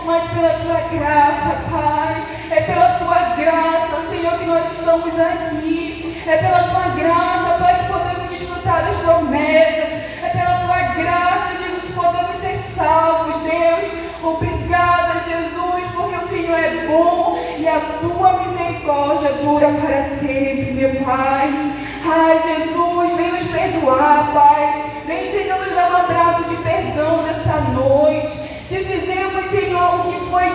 mas pela tua graça, Pai. É pela tua graça, Senhor, que nós estamos aqui. É pela tua graça, Pai, que podemos desfrutar das promessas. É pela tua graça, Jesus, que podemos ser salvos, Deus. Obrigada, Jesus, porque o Senhor é bom e a tua misericórdia dura para sempre, meu Pai. Ai, Jesus, vem nos perdoar, Pai. Vem, Senhor, nos dar um abraço de perdão nessa noite. Se fizermos, Senhor, o que foi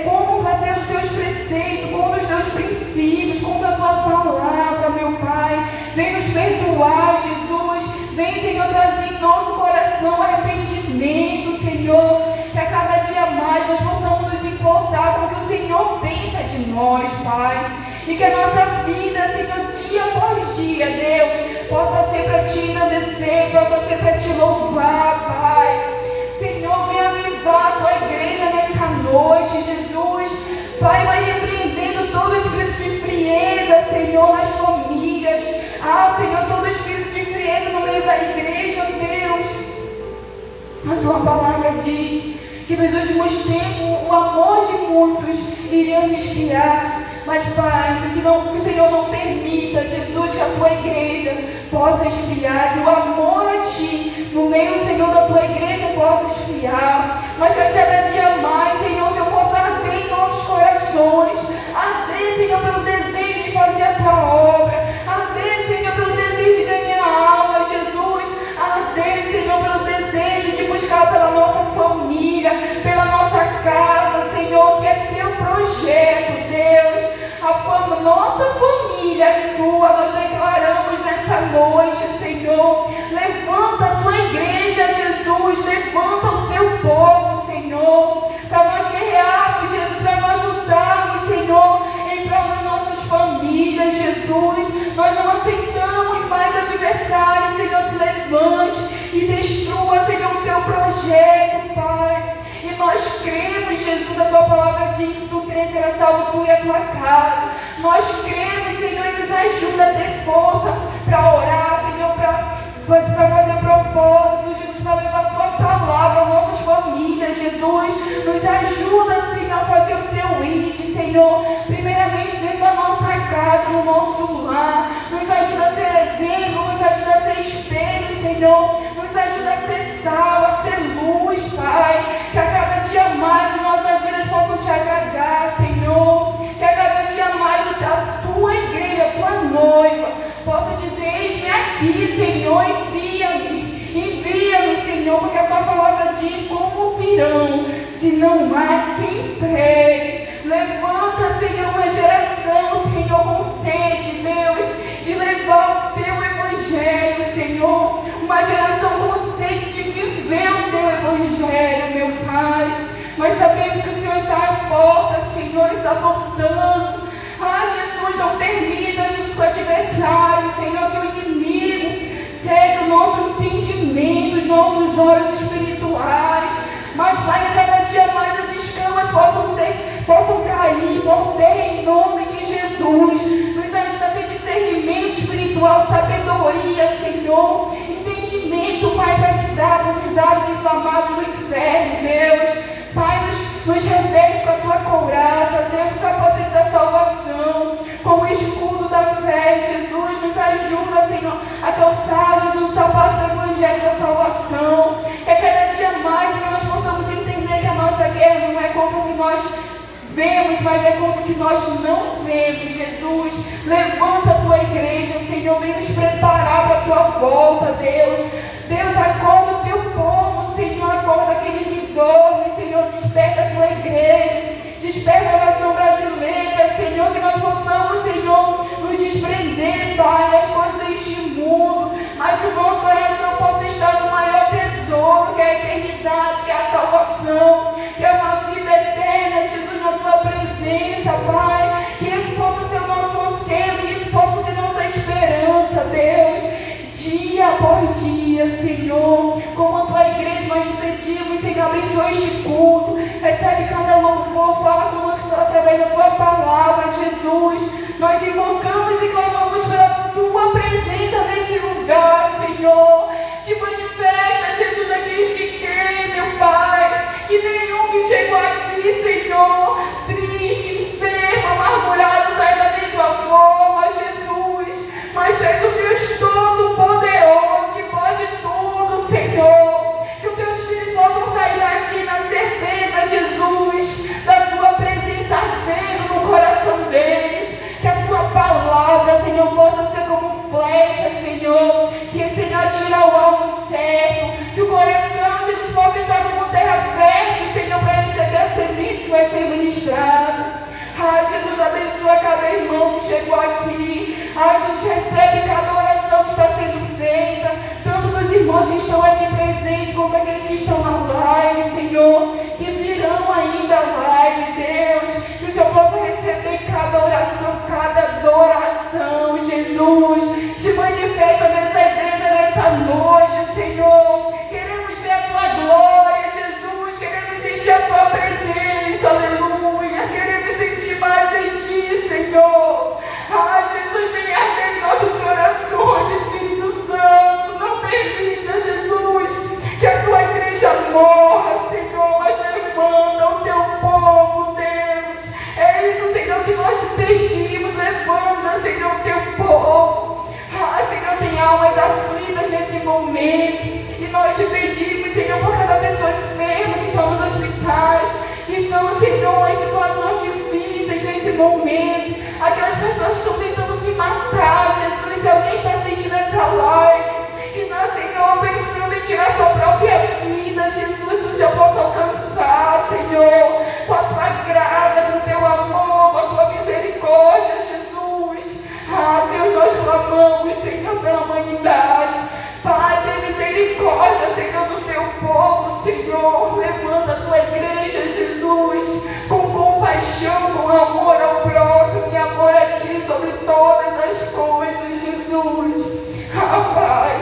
contra os teus preceitos, contra os teus princípios, contra a tua palavra, meu Pai. Vem nos perdoar, Jesus. Vem, Senhor, trazer em nosso coração arrependimento, Senhor. Que a cada dia mais nós possamos nos importar com o que o Senhor pensa de nós, Pai. E que a nossa vida, Senhor, dia após dia, Deus, possa ser para te engrandecer, possa ser para te louvar, Pai. Senhor, vem avivar a tua igreja nessa noite, Jesus. Pai, vai repreendendo todo espírito de frieza, Senhor, nas famílias. Ah, Senhor, todo espírito de frieza no meio da igreja, Deus. A tua palavra diz que nos últimos tempos o amor de muitos iria se esfriar. Mas, Pai, que o Senhor não permita, Jesus, que a tua igreja possa esfriar, que o amor a ti, no meio, Senhor, da tua igreja possa esfriar, mas que a cada dia mais, Senhor, o Senhor possa arder em nossos corações, arder, Senhor, pelo desejo de fazer a tua obra, arder, Senhor, pelo desejo de ganhar alma, Jesus, arder, Senhor, pelo desejo de buscar pela nossa família, pela nossa casa, Senhor, que é teu projeto, Deus. Nossa família é tua, nós declaramos nessa noite, Senhor. Levanta a tua igreja, Jesus, levanta o teu povo, Senhor, para nós guerrearmos, Jesus, para nós lutarmos, Senhor, em prol das nossas famílias, Jesus. Nós não aceitamos mais adversários, Senhor, se levante e destrua, Senhor, o teu projeto, Pai. E nós cremos, Jesus, a tua palavra diz, se tu crês, será salvo tu e a tua casa. Nós cremos, Senhor, e nos ajuda a ter força para orar, Senhor, para fazer propósitos, Jesus, para levar a tua palavra às nossas famílias, Jesus. Nos ajuda, Senhor, a fazer o teu ID, Senhor, primeiramente dentro da nossa casa, no nosso lar. Nos ajuda a ser exemplo, nos ajuda a ser espelho, Senhor. Nos ajuda a ser sal, a ser luz, Pai. Que a cada dia mais as nossas vidas possam te agradar, Senhor. Que a cada dia mais a tua igreja, a tua noiva, possa dizer, eis-me aqui, Senhor, envia-me, Senhor, porque a tua palavra diz, como virão, se não há quem pregue. Levanta, Senhor, uma geração, Senhor, com sede, Deus, de levar o teu evangelho, Senhor. Uma geração com sede de viver o teu evangelho, meu Pai. Nós sabemos que o Senhor está à porta, Senhor, está voltando. Ah, Jesus, não permita, Jesus, que o adversário, Senhor, que o inimigo segue o nosso entendimento, os nossos olhos espirituais. Mas, Pai, que cada dia mais as escamas possam cair, morrer em nome de Jesus. Nos ajuda a ter discernimento espiritual, sabedoria, Senhor, entendimento, Pai, para lidar com os dados inflamados do inferno, Deus. Pai, nos reveste com a tua couraça, Deus, com o capacete da salvação, com o escudo da fé, Jesus. Nos ajuda, Senhor, a calçar, Jesus, o sapato do evangelho da salvação. Que a cada dia mais, Senhor, nós possamos entender que a nossa guerra não é contra o que nós vemos, mas é contra o que nós não vemos, Jesus. Levanta a tua igreja, Senhor, vem nos preparar para a tua volta, Deus. Deus, acorda o teu povo, Senhor, acorda aquele que dorme, Senhor, desperta a tua igreja, desperta a nação brasileira, Senhor, que nós possamos, Senhor, nos desprender, Pai, das coisas deste mundo, mas que o nosso coração possa estar no maior tesouro, que é a eternidade, que é a salvação, que é uma vida eterna, Jesus, na tua presença, Pai. Que esse possa ser o nosso anseio, que isso possa ser nossa esperança, Deus. Dia após dia, Senhor, como a tua igreja nós te pedimos, Senhor, abençoa este culto, recebe cada louvor, fala conosco através da tua palavra, Jesus. Nós invocamos e clamamos pela tua presença nesse lugar, Senhor. Te manifesta, Jesus, aqueles que creem, meu Pai, que nenhum que chegou aqui Senhor, que ensine a tirar o alvo certo, que o coração, Jesus, possa estar como terra fértil, Senhor, para receber a semente que vai ser ministrada. Jesus, abençoa cada irmão que chegou aqui. Jesus, recebe cada oração que está sendo feita, tanto dos irmãos que estão aqui presentes, como daqueles que estão na live, Senhor, que virão ainda a live, Deus, que o Senhor possa receber cada oração, cada adoração, Jesus. Te manifesta nessa igreja, nessa noite, Senhor. Queremos ver a tua glória, Jesus. Queremos sentir a tua presença, aleluia. Queremos sentir mais em ti, Senhor. Jesus, vem arder em nossos corações, Espírito Santo. Não permita, Jesus, que a tua igreja morra, Senhor, mas levanta o teu povo, Deus. É isso, Senhor, que nós te pedimos. Levanta, Senhor, o teu povo. Senhor, tem almas aflitas nesse momento, e nós te pedimos, Senhor, por cada pessoa enferma que está nos hospitais, que estão, Senhor, em situações difíceis nesse momento, aquelas pessoas que estão tentando se matar, Jesus. Se alguém está assistindo essa live, que está, Senhor, pensando em tirar sua própria vida, Jesus, que o Senhor possa alcançar, Senhor, com a tua graça, com o teu amor, com a tua misericórdia, Jesus. Deus, nós clamamos, Senhor, pela humanidade. Pai, tem misericórdia, Senhor, do teu povo, Senhor. Levanta a tua igreja, Jesus, com compaixão, com amor ao próximo e amor a ti sobre todas as coisas, Jesus. Pai,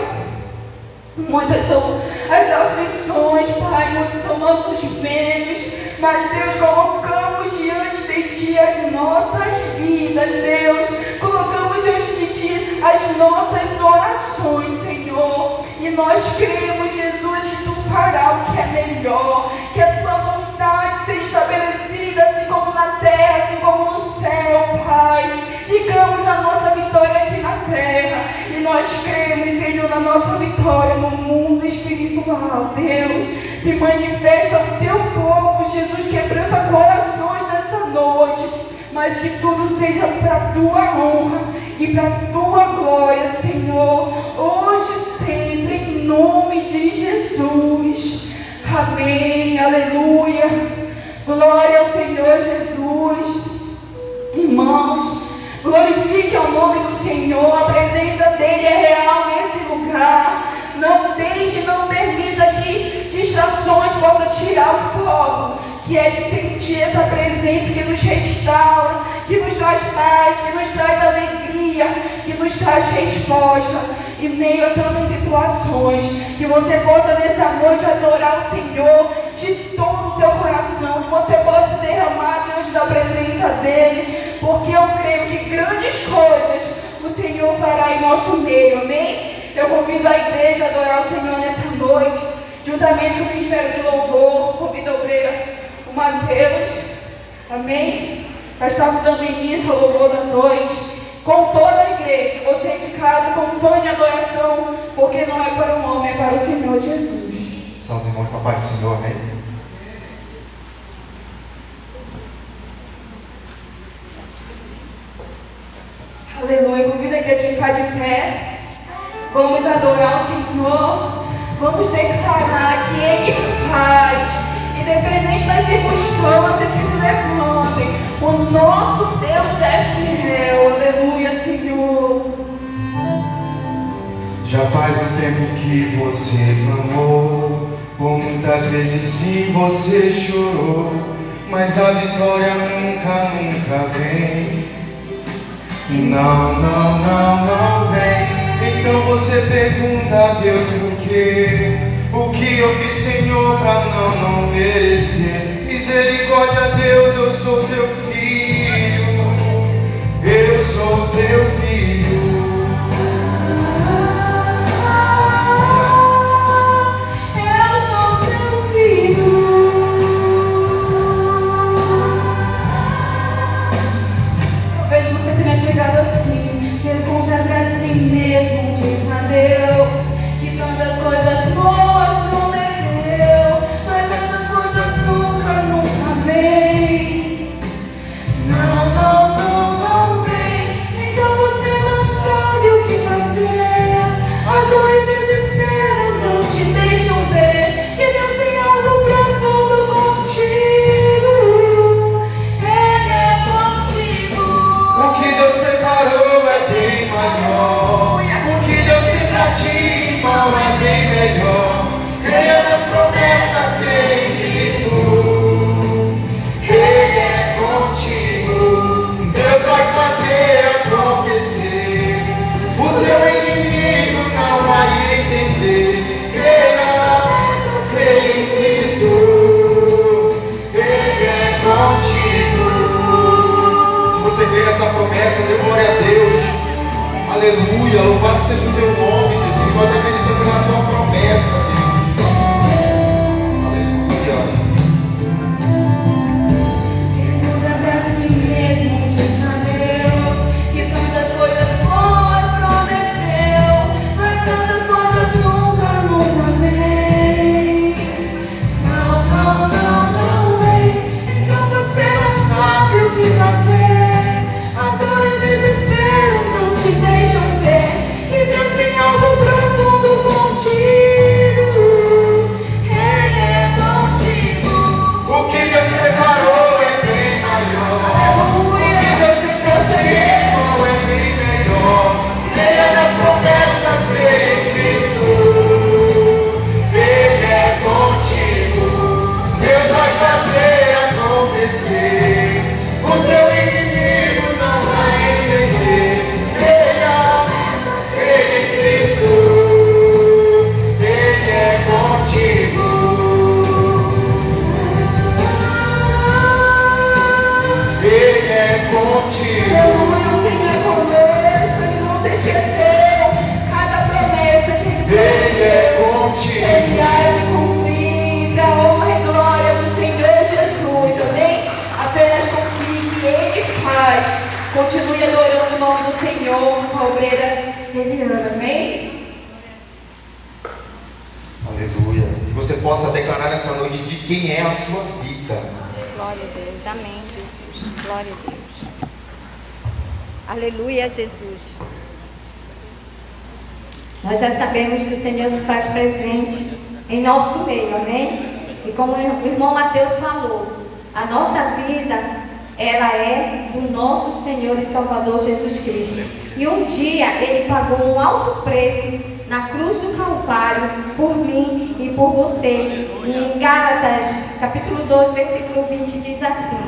muitas são as aflições, Pai, muitos são nossos medos, mas, Deus, colocamos diante de ti as nossas vidas, Deus. Colocamos diante de ti as nossas orações, Senhor. E nós cremos, Jesus, que tu farás o que é melhor, que a tua vontade seja estabelecida, assim como na terra, assim como no céu, Pai. Ligamos a nossa vitória aqui na terra, e nós cremos, Senhor, na nossa vitória no mundo espiritual, Deus. Se manifesta o teu povo, Jesus, quebranta corações nessa noite, mas que tudo seja para a tua honra e para a tua glória, Senhor, hoje e sempre, em nome de Jesus. Amém, aleluia. Glória ao Senhor Jesus. Irmãos, glorifique ao nome do Senhor. A presença dele é real nesse lugar. Não deixe, não permita que distrações possam tirar o fogo, que é de sentir essa presença que nos restaura, que nos traz paz, que nos traz alegria, que nos traz resposta em meio a tantas situações. Que você possa nessa noite adorar o Senhor de todo o teu coração, que você possa derramar diante da presença dele, porque eu creio que grandes coisas o Senhor fará em nosso meio, amém? Eu convido a igreja a adorar o Senhor nessa noite, juntamente com o Ministério de Louvor. Convido a obreira, o Mateus, amém? Nós estamos dando início ao louvor da noite, com toda a igreja. Você de casa, acompanhe a adoração, porque não é para o homem, é para o Senhor Jesus. São os irmãos com a paz do Senhor, amém? Aleluia. Convido a igreja a ficar de pé. Vamos adorar o Senhor. Vamos declarar que Ele faz, independente das circunstâncias que se levantem. O nosso Deus é fiel. Aleluia, Senhor. Já faz um tempo que você clamou, por muitas vezes sim você chorou, mas a vitória nunca vem. Não vem. Então você pergunta a Deus por quê? O que eu fiz, Senhor, para não merecer? Misericórdia, Deus, eu sou teu filho. Eu sou teu filho. Eu sou teu filho. Talvez você tenha chegado assim, pergunta pra si mesmo, diz a Deus que tantas coisas boas não me deu, mas essas coisas nunca vêm. Não vem. Então Continue adorando o nome do Senhor com a obreira Eliana. Amém? Aleluia. Que você possa declarar nessa noite de quem é a sua vida. Glória a Deus. Amém, Jesus. Glória a Deus. Aleluia, Jesus. Nós já sabemos que o Senhor se faz presente em nosso meio, amém? E como o irmão Mateus falou, a nossa vida, ela é do nosso Senhor e Salvador Jesus Cristo. E um dia Ele pagou um alto preço na cruz do Calvário por mim e por você. Em Gálatas, capítulo 2, versículo 20, diz assim: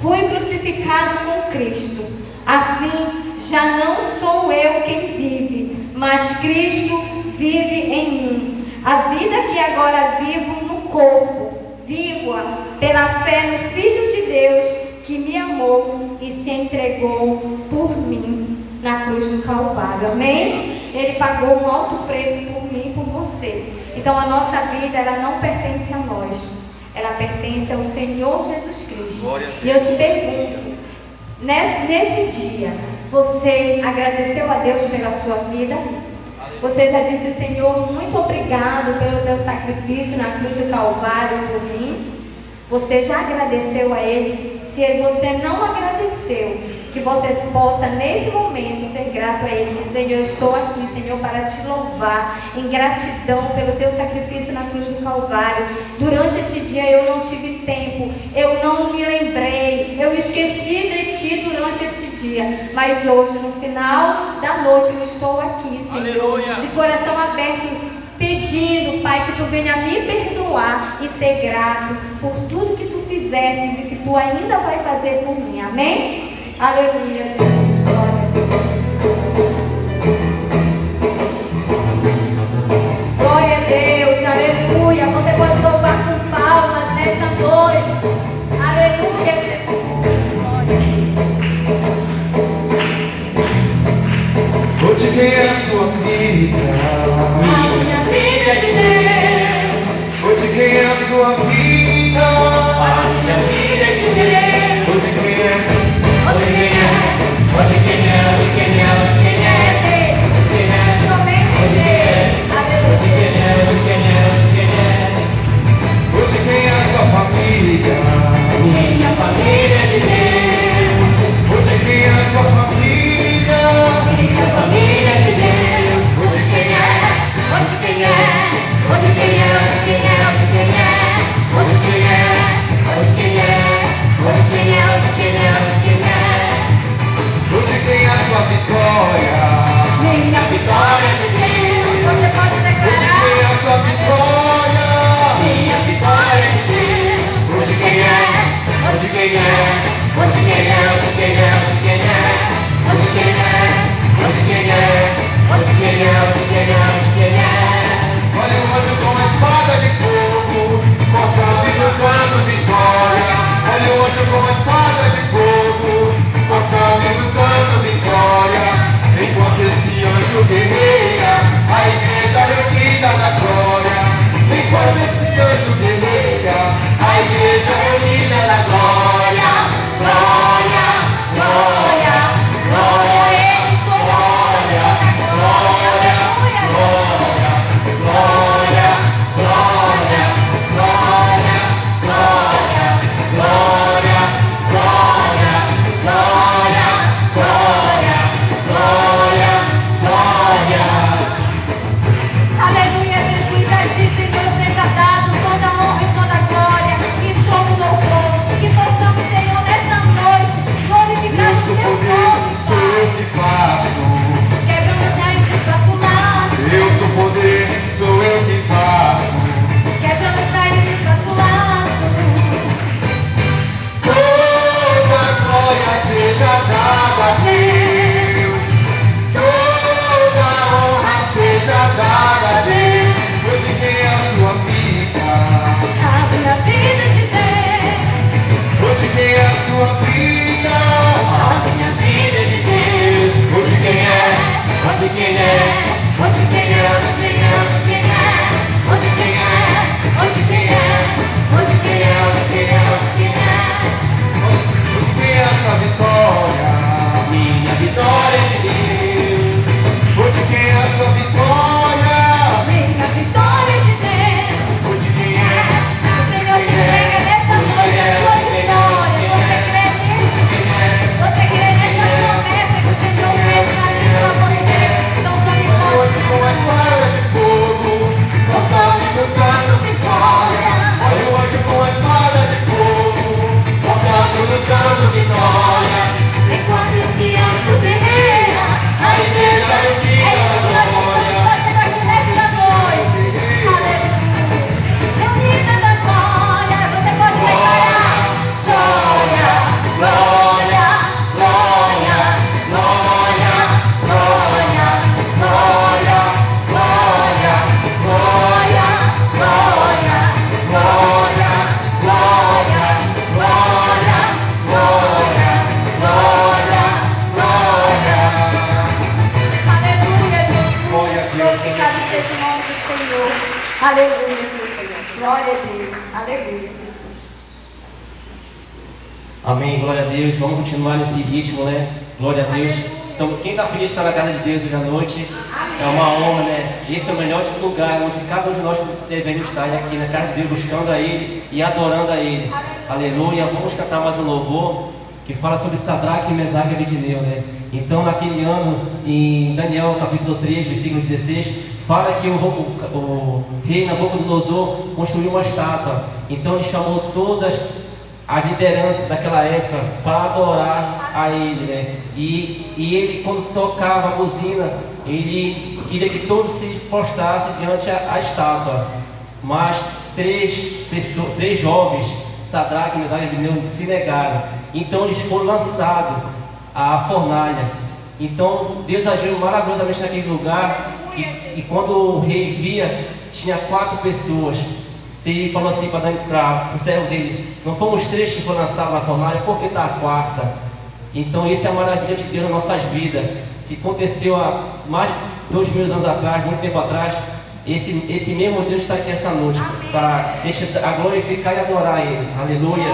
fui crucificado com Cristo, assim já não sou eu quem vive, mas Cristo vive em mim. A vida que agora vivo no corpo, vivo-a pela fé no Filho de Deus que me amou e se entregou por mim na cruz do Calvário. Amém? Ele pagou um alto preço por mim e por você. Então a nossa vida, ela não pertence a nós, ela pertence ao Senhor Jesus Cristo. E eu te pergunto, nesse dia, você agradeceu a Deus pela sua vida? Você já disse: Senhor, muito obrigado pelo teu sacrifício na cruz do Calvário por mim? Você já agradeceu a Ele? Se você não agradeceu, que você possa nesse momento ser grato a Ele, dizer: eu estou aqui, Senhor, para te louvar em gratidão pelo teu sacrifício na cruz do Calvário. Durante esse dia eu não tive tempo, eu não me lembrei, eu esqueci de ti durante esse dia, mas hoje, no final da noite, eu estou aqui, Senhor, aleluia, de coração aberto, pedindo, Pai, que tu venha me perdoar e ser grato por tudo que tu fizeste e que tu ainda vai fazer por mim. Amém? Aleluia, Jesus. Glória a Deus. Glória a Deus. Aleluia. Você pode louvar com palmas nessa noite. Aleluia, Jesus. Hoje quem é a sua vida? A minha vida é de Deus. Hoje quem é a sua vida? A minha vida é de Deus. Hoje quem é? Hoje quem é? Hoje quem é? Hoje quem é? Hoje quem é? Deus. Somente Deus. Aleluia. Hoje quem é? Hoje quem é? Hoje quem é? Hoje quem é a sua família? Minha família é de Deus. Hoje quem é a sua família? Minha família é de Deus. Hoje quem é? Hoje quem é? Hoje quem é? Hoje quem é? Hoje quem é? Hoje Deus. Aleluia, Jesus. Amém, glória a Deus. Vamos continuar nesse ritmo, né? Glória a Deus. Então, quem está feliz de estar na casa de Deus hoje à noite, é uma honra, né? Esse é o melhor lugar onde cada um de nós devemos estar aqui na casa de Deus, buscando a Ele e adorando a Ele. Aleluia. Vamos cantar mais um louvor que fala sobre Sadraque, Mesaque e Abednego, né? Então, naquele ano, em Daniel capítulo 3, versículo 16, fala que o rei Nabucodonosor construiu uma estátua. Então, ele chamou todas as lideranças daquela época para adorar a ele, né? E ele, quando tocava a buzina, ele queria que todos se prostrassem diante a estátua. Mas três jovens, Sadraque, Mesaque e Abednego, se negaram. Então eles foram lançados à fornalha. Então Deus agiu maravilhosamente naquele lugar. E quando o rei via, tinha 4 pessoas. Ele falou assim para o servo dele: não fomos 3 que foram lançados na fornalha, por que está a 4ª? Então isso é a maravilha de Deus nas nossas vidas. Se aconteceu há mais de 2000 anos atrás, muito tempo atrás, esse mesmo Deus está aqui essa noite para a glorificar e adorar Ele. Aleluia.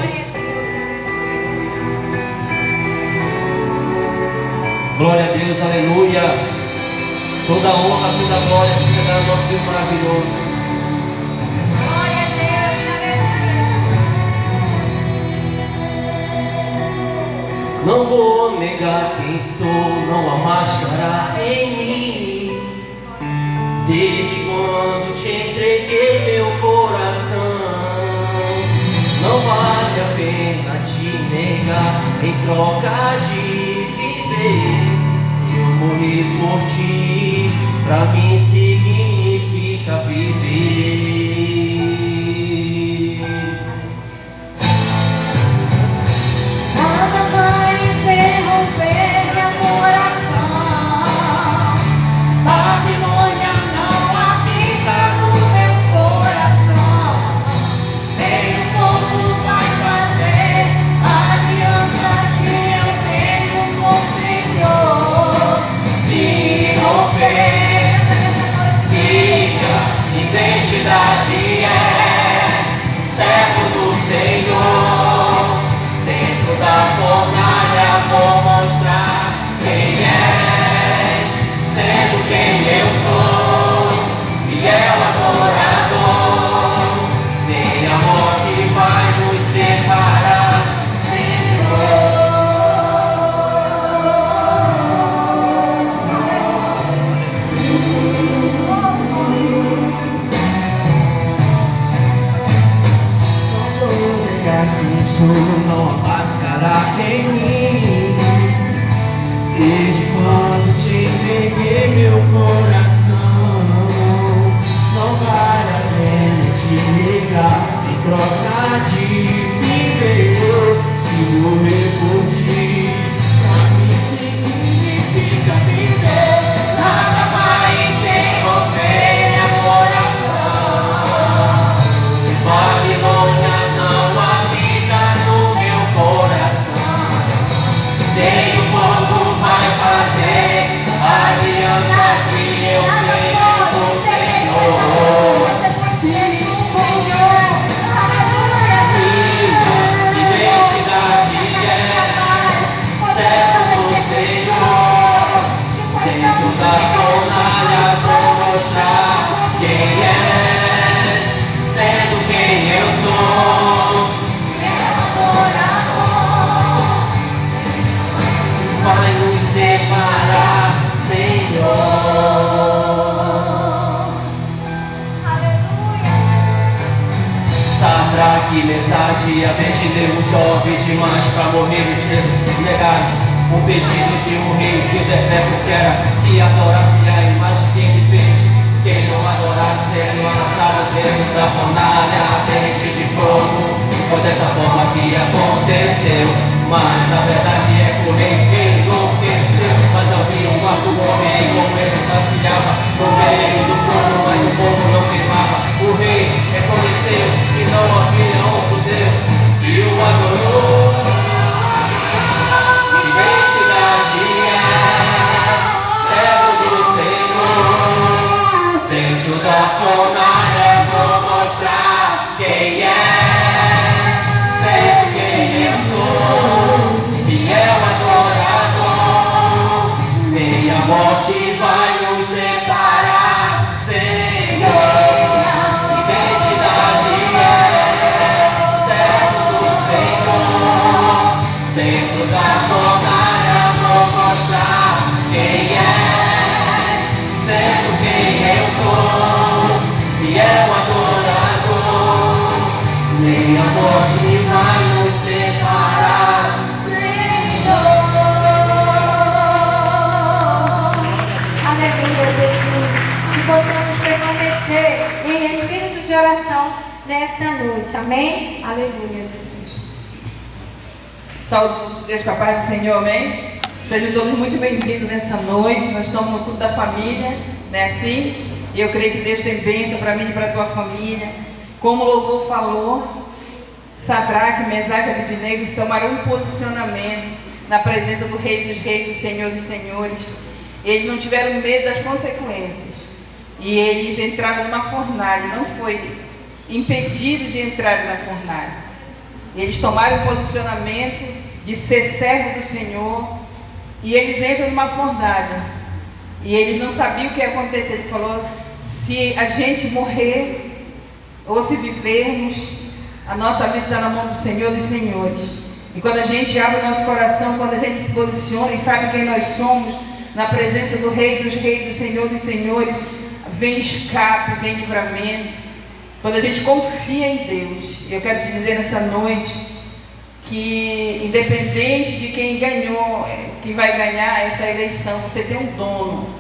Glória a Deus, aleluia. Toda honra, toda glória seja ao nosso Deus maravilhoso. Glória a Deus, aleluia. Não vou negar quem sou, não há máscara em mim. Desde quando te entreguei meu coração, não vale a pena te negar em troca de viver. Se eu morrer por ti, pra mim significa viver. Nada vai interromper minha coração. Babilônia não habita no meu coração. Nem o fogo vai fazer a aliança que eu tenho com o Senhor se romper. Minha identidade é servo do Senhor. Dentro da fornalha vou mostrar quem és, sendo quem eu sou, fiel adorador. Nem a morte vai nos separar, Senhor. Não vou negar quem sou, não há máscara em mim. Desde quando te entreguei meu coração, não vale a pena te negar em troca de viver. Se morrer por ti, pra mim significa viver. Nada vai interromper meu coração. Babilônia não habita no meu coração. Nem o fogo vai fazer a aliança que eu tenho com o Senhor. Minha identidade é servo do Senhor. Dentro da fornalha vou mostrar quem és, sendo quem eu sou. Vai nos separar, Senhor. Sadraque, Mesaque e Abednego, jovem demais pra morrer e ser negado. Um pedido de um rei que o decreto que era que adorasse a imagem que ele fez. Quem não adorasse seria lançado dentro da fornalha ardente de fogo. Foi dessa forma que aconteceu. Mas a verdade é que o rei enlouqueceu. Mas havia um quarto homem como ele passeava no meio do fogo, mas o povo não queimava. O rei reconheceu que não havia outro Deus e o adorou. Identidade é servo do Senhor. Dentro da fornalha vou mostrar quem noite. Amém? Aleluia, Jesus. Saúde, Deus, com a paz do Senhor, amém? Sejam todos muito bem-vindos nessa noite. Nós estamos no culto da família, não é assim? E eu creio que Deus tem bênção para mim e para a tua família. Como o louvor falou, Sadraque, Mesaque e Abednego tomaram um posicionamento na presença do Rei dos Reis, do Senhor dos Senhores. Eles não tiveram medo das consequências. E eles entraram numa fornalha, não foi impedido de entrar na fornalha. Eles tomaram o posicionamento de ser servo do Senhor. E eles entram numa fornalha. E eles não sabiam o que ia acontecer. Ele falou, se a gente morrer ou se vivermos, a nossa vida está na mão do Senhor dos Senhores. E quando a gente abre o nosso coração, quando a gente se posiciona e sabe quem nós somos, na presença do Rei dos Reis, do Senhor dos Senhores, vem escape, vem livramento. Quando a gente confia em Deus, eu quero te dizer nessa noite que, independente de quem ganhou, que vai ganhar essa eleição, você tem um dono.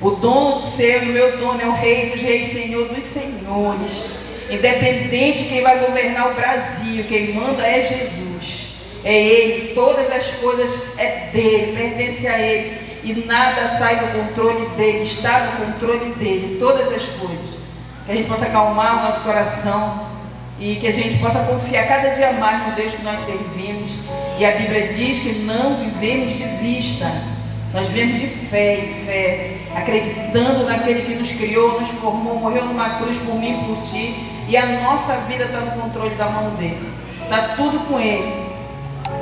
O dono do seu e o meu dono é o Rei dos Reis, Senhor dos Senhores. Independente de quem vai governar o Brasil, quem manda é Jesus. É Ele, todas as coisas é dele, pertence a Ele. E nada sai do controle dele, está no controle dele, todas as coisas. Que a gente possa acalmar o nosso coração e que a gente possa confiar cada dia mais no Deus que nós servimos. E a Bíblia diz que não vivemos de vista, nós vivemos de fé em fé, acreditando naquele que nos criou, nos formou, morreu numa cruz por mim e por ti. E a nossa vida está no controle da mão dele, está tudo com ele.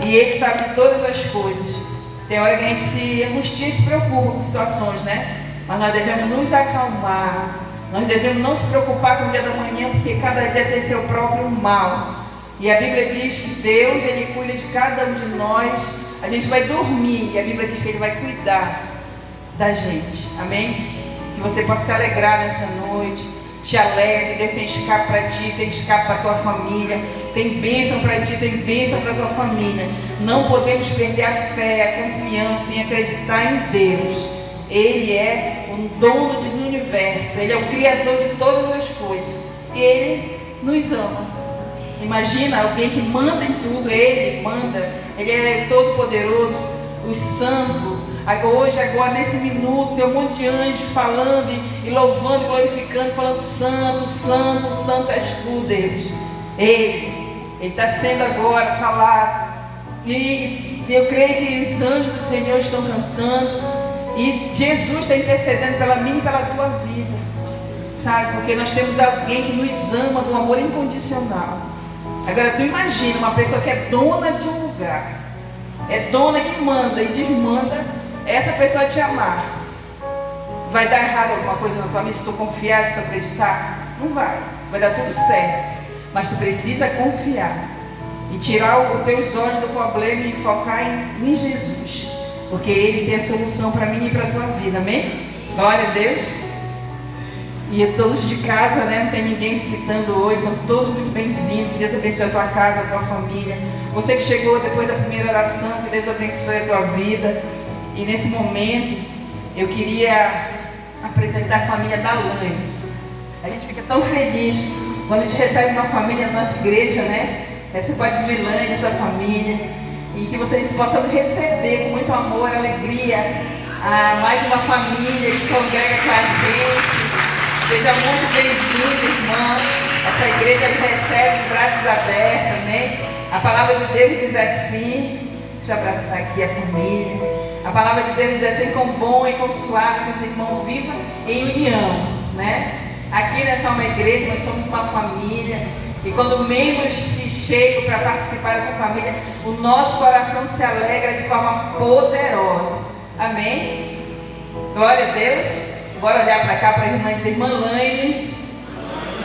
E ele sabe de todas as coisas. Tem hora que a gente se angustia e se preocupa com situações, né? Mas nós devemos nos acalmar. Nós devemos não se preocupar com o dia da manhã, porque cada dia tem seu próprio mal. E a Bíblia diz que Deus, Ele cuida de cada um de nós. A gente vai dormir e a Bíblia diz que Ele vai cuidar da gente. Amém? Que você possa se alegrar nessa noite. Te alegre, Deus tem escape para ti, tem escape para a tua família, tem bênção para ti, tem bênção para a tua família. Não podemos perder a fé, a confiança em acreditar em Deus. Ele é o dono do universo, Ele é o Criador de todas as coisas. Ele nos ama. Imagina alguém que manda em tudo, Ele manda, Ele é todo poderoso, os santos. Hoje, agora, nesse minuto, tem um monte de anjos falando e louvando, glorificando, falando santo, santo, santo és tu, Deus. Ele está sendo agora falado. E eu creio que os anjos do Senhor estão cantando. E Jesus está intercedendo pela minha e pela tua vida. Sabe? Porque nós temos alguém que nos ama de um amor incondicional. Agora, tu imagina uma pessoa que é dona de um lugar. É dona que manda e desmanda. Essa pessoa te amar, vai dar errado alguma coisa na tua vida se tu confiar, se tu acreditar? Não vai dar tudo certo. Mas tu precisa confiar e tirar os teus olhos do problema e focar em Jesus, porque Ele tem a solução para mim e para a tua vida, amém? Glória a Deus. E todos de casa, né? Não tem ninguém visitando hoje, são todos muito bem-vindos. Que Deus abençoe a tua casa, a tua família. Você que chegou depois da primeira oração, que Deus abençoe a tua vida. E nesse momento, eu queria apresentar a família da Laine. A gente fica tão feliz quando a gente recebe uma família na nossa igreja, né? Você pode ver Laine, essa família, e que você possa receber com muito amor, alegria, mais uma família que congrega com a gente. Seja muito bem-vindo, irmão. Essa igreja recebe de braços abertos, amém? A palavra de Deus diz assim, deixa eu abraçar aqui a família. A palavra de Deus diz assim, quão bom e quão suave que os irmãos vivam em união, né? Aqui nessa uma igreja, nós somos uma família. E quando membros se chegam para participar dessa família, o nosso coração se alegra de forma poderosa. Amém? Glória a Deus. Bora olhar para cá para a irmã e dizer, irmã Laine,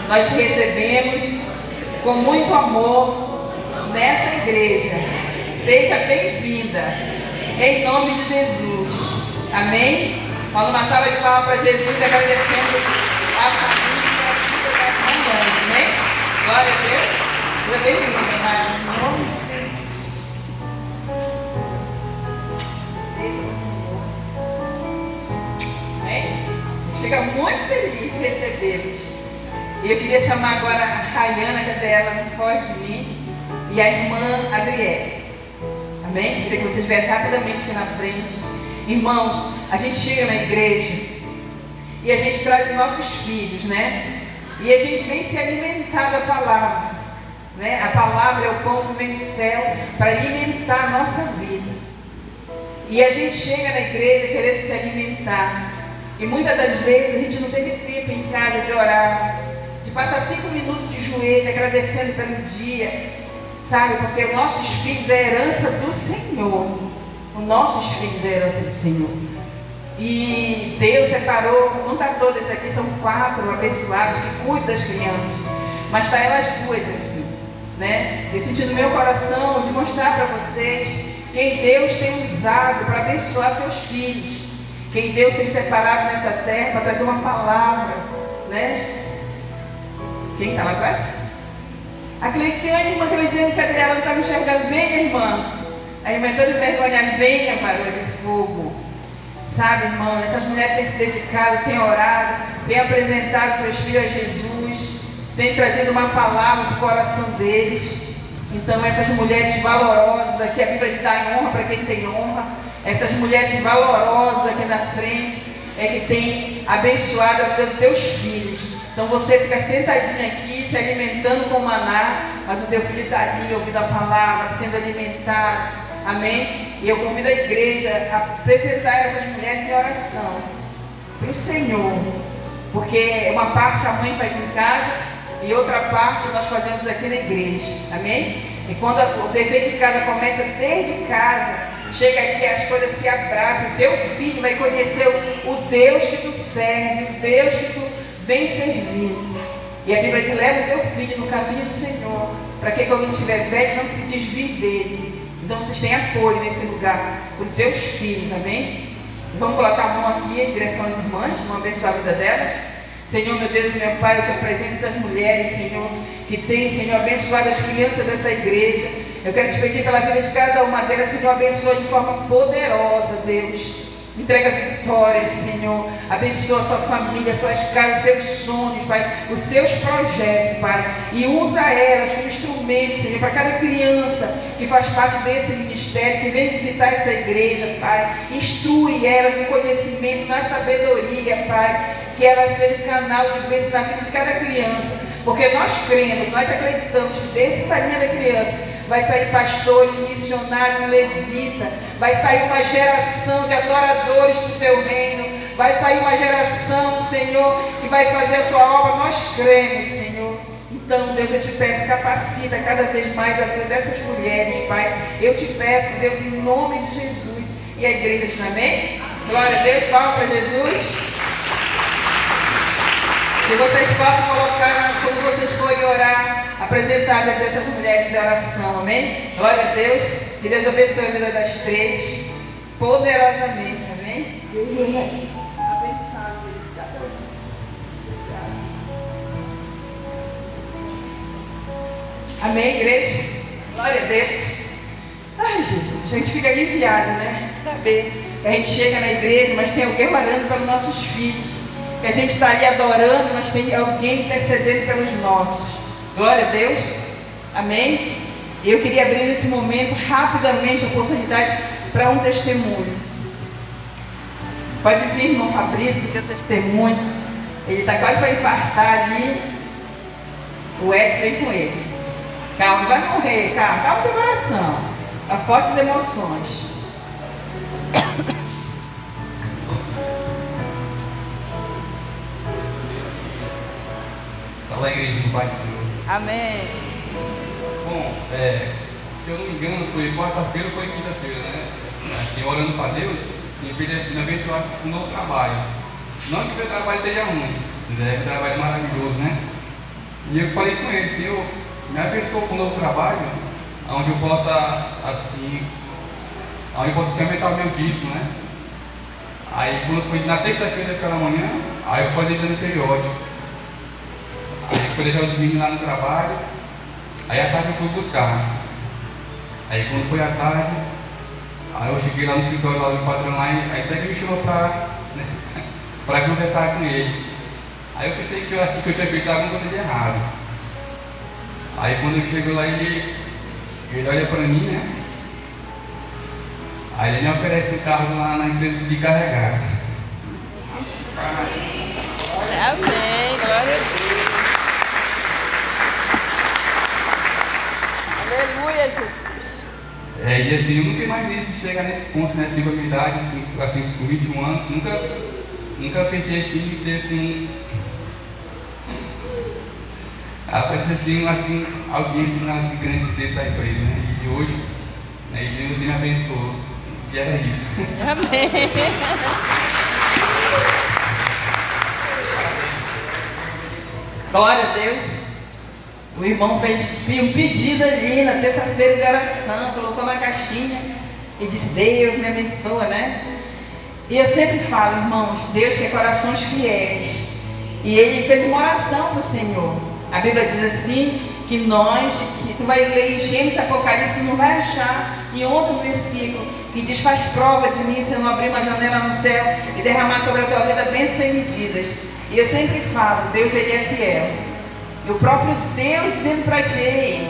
nós te recebemos com muito amor nessa igreja. Seja bem-vinda. Em nome de Jesus. Amém? Fala uma salva de palmas para Jesus, agradecendo a família e a vida da irmã. Amém? Glória a Deus. Seja bem-vinda, irmã. Em nome de Jesus. Amém? A gente fica muito feliz de recebê-los. E eu queria chamar agora a Rayana, que é dela, não foge de mim, e a irmã Adriele. Amém? Queria que vocês viessem rapidamente aqui na frente. Irmãos, a gente chega na igreja e a gente traz os nossos filhos, né? E a gente vem se alimentar da palavra, né? A palavra é o pão que vem do céu para alimentar a nossa vida. E a gente chega na igreja querendo se alimentar. E muitas das vezes a gente não teve tempo em casa de orar, de passar 5 minutos de joelho agradecendo pelo dia, sabe? Porque os nossos filhos é a herança do Senhor. Os nossos filhos é a herança do Senhor. E Deus separou, não está todas aqui, são 4 abençoados que cuidam das crianças, mas está elas 2 aqui, né? Eu senti no meu coração de mostrar para vocês quem Deus tem usado para abençoar teus filhos, quem Deus tem separado nessa terra para trazer uma palavra, né? Quem está lá atrás? A Cleitiane, irmã Cleitiane, cadê ela? Não estava enxergando. Venha, irmã. A irmã toda vergonha, venha, barulho de fogo. Sabe, irmão, essas mulheres têm se dedicado, têm orado, têm apresentado seus filhos a Jesus, têm trazido uma palavra para o coração deles. Então, essas mulheres valorosas, aqui a Bíblia diz dá honra para quem tem honra. Essas mulheres valorosas aqui na frente é que tem abençoado a vida dos teus filhos. Então você fica sentadinho aqui, se alimentando com maná, mas o teu filho está ali, ouvindo a palavra, sendo alimentado. Amém? E eu convido a igreja a apresentar essas mulheres em oração para o Senhor. Porque uma parte a mãe faz em casa e outra parte nós fazemos aqui na igreja. Amém? E quando o dever de casa começa desde casa, chega aqui, as coisas se abraçam. O teu filho vai conhecer o Deus que tu serve, o Deus que tu vem servindo. E a Bíblia diz: leva o teu filho no caminho do Senhor, para que quando ele estiver velho não se desvie dele. Então vocês têm apoio nesse lugar para os teus filhos, amém? Vamos colocar a mão aqui em direção às irmãs, vamos abençoar a vida delas. Senhor, meu Deus e meu Pai, eu te apresento essas mulheres, Senhor, que têm, Senhor, abençoado as crianças dessa igreja. Eu quero te pedir pela vida de cada uma delas, Senhor, abençoa de forma poderosa, Deus. Entrega vitórias, Senhor. Abençoa a sua família, suas casas, seus sonhos, Pai, os seus projetos, Pai. E usa elas como instrumento, Senhor, para cada criança que faz parte desse ministério, que vem visitar essa igreja, Pai. Instrui elas no conhecimento, na sabedoria, Pai. Que ela seja um canal de bênção na vida de cada criança. Porque nós cremos, nós acreditamos que desse salinho da criança vai sair pastor, missionário, levita, vai sair uma geração de adoradores do teu reino, vai sair uma geração, Senhor, que vai fazer a tua obra. Nós cremos, Senhor. Então, Deus, eu te peço, capacita cada vez mais a vida dessas mulheres, Pai. Eu te peço, Deus, em nome de Jesus. E a igreja diz amém? Glória a Deus, palma para Jesus. Que vocês possam colocar, quando vocês forem orar, apresentar a dessas mulheres de oração, amém? Glória a Deus. Que Deus abençoe a vida das 3 poderosamente, amém? Abençoe a vida de cada um. Amém, igreja? Glória a Deus. Ai, Jesus, a gente fica aliviado, né? Saber que a gente chega na igreja, mas tem alguém orando pelos nossos filhos. Que a gente está ali adorando, mas tem alguém intercedendo pelos nossos. Glória a Deus. Amém? E eu queria abrir nesse momento, rapidamente, a oportunidade para um testemunho. Pode vir, irmão Fabrício, que seu testemunho. Ele está quase para infartar ali. O Edson vem com ele. Calma, não vai morrer, calma, calma teu coração. Há fortes emoções. Fala, igreja do Pai do Senhor. Amém. Bom, se eu não me engano, foi quarta-feira ou foi quinta-feira, né? Assim, orando para Deus, e pedindo abençoar um novo trabalho. Não que o meu trabalho seja ruim, é um trabalho maravilhoso, né? E eu falei com ele: Senhor, me abençoa com um novo trabalho, onde eu possa, assim, onde eu possa aumentar o meu dízimo, né? Aí, quando foi na sexta-feira daquela manhã, aí eu falei exame periódico. Aí eu fui deixar os meninos lá no trabalho. Aí à tarde eu fui buscar. Aí quando foi à tarde, aí eu cheguei lá no escritório lá do patrão lá, aí até que me chamou para conversar com ele. Aí eu pensei que eu tinha feito alguma coisa de errado. Aí quando eu chego lá, ele olha pra mim, né? Aí ele me oferece um carro lá na empresa de carregar. Amém, glória a Deus. Aleluia, Jesus. E assim, eu nunca imaginei chegar nesse ponto, né? Assim, com a minha idade, assim, com 21 anos, nunca pensei assim em ser assim. Parece assim, alguém assim, na grande desse aí pra ele, né? E hoje, né, Deus me abençoou. E era isso. Amém. Glória a Deus. O irmão fez um pedido ali na terça-feira de oração, colocou na caixinha e disse: Deus me abençoa, né? E eu sempre falo, irmãos, Deus quer corações fiéis. E ele fez uma oração para o Senhor. A Bíblia diz assim, que tu vai ler em Gênesis, Apocalipse, não vai achar em outro versículo que diz: faz prova de mim se eu não abrir uma janela no céu e derramar sobre a tua vida bênçãos sem medidas. E eu sempre falo, Deus ele é fiel. E o próprio Deus dizendo para ti: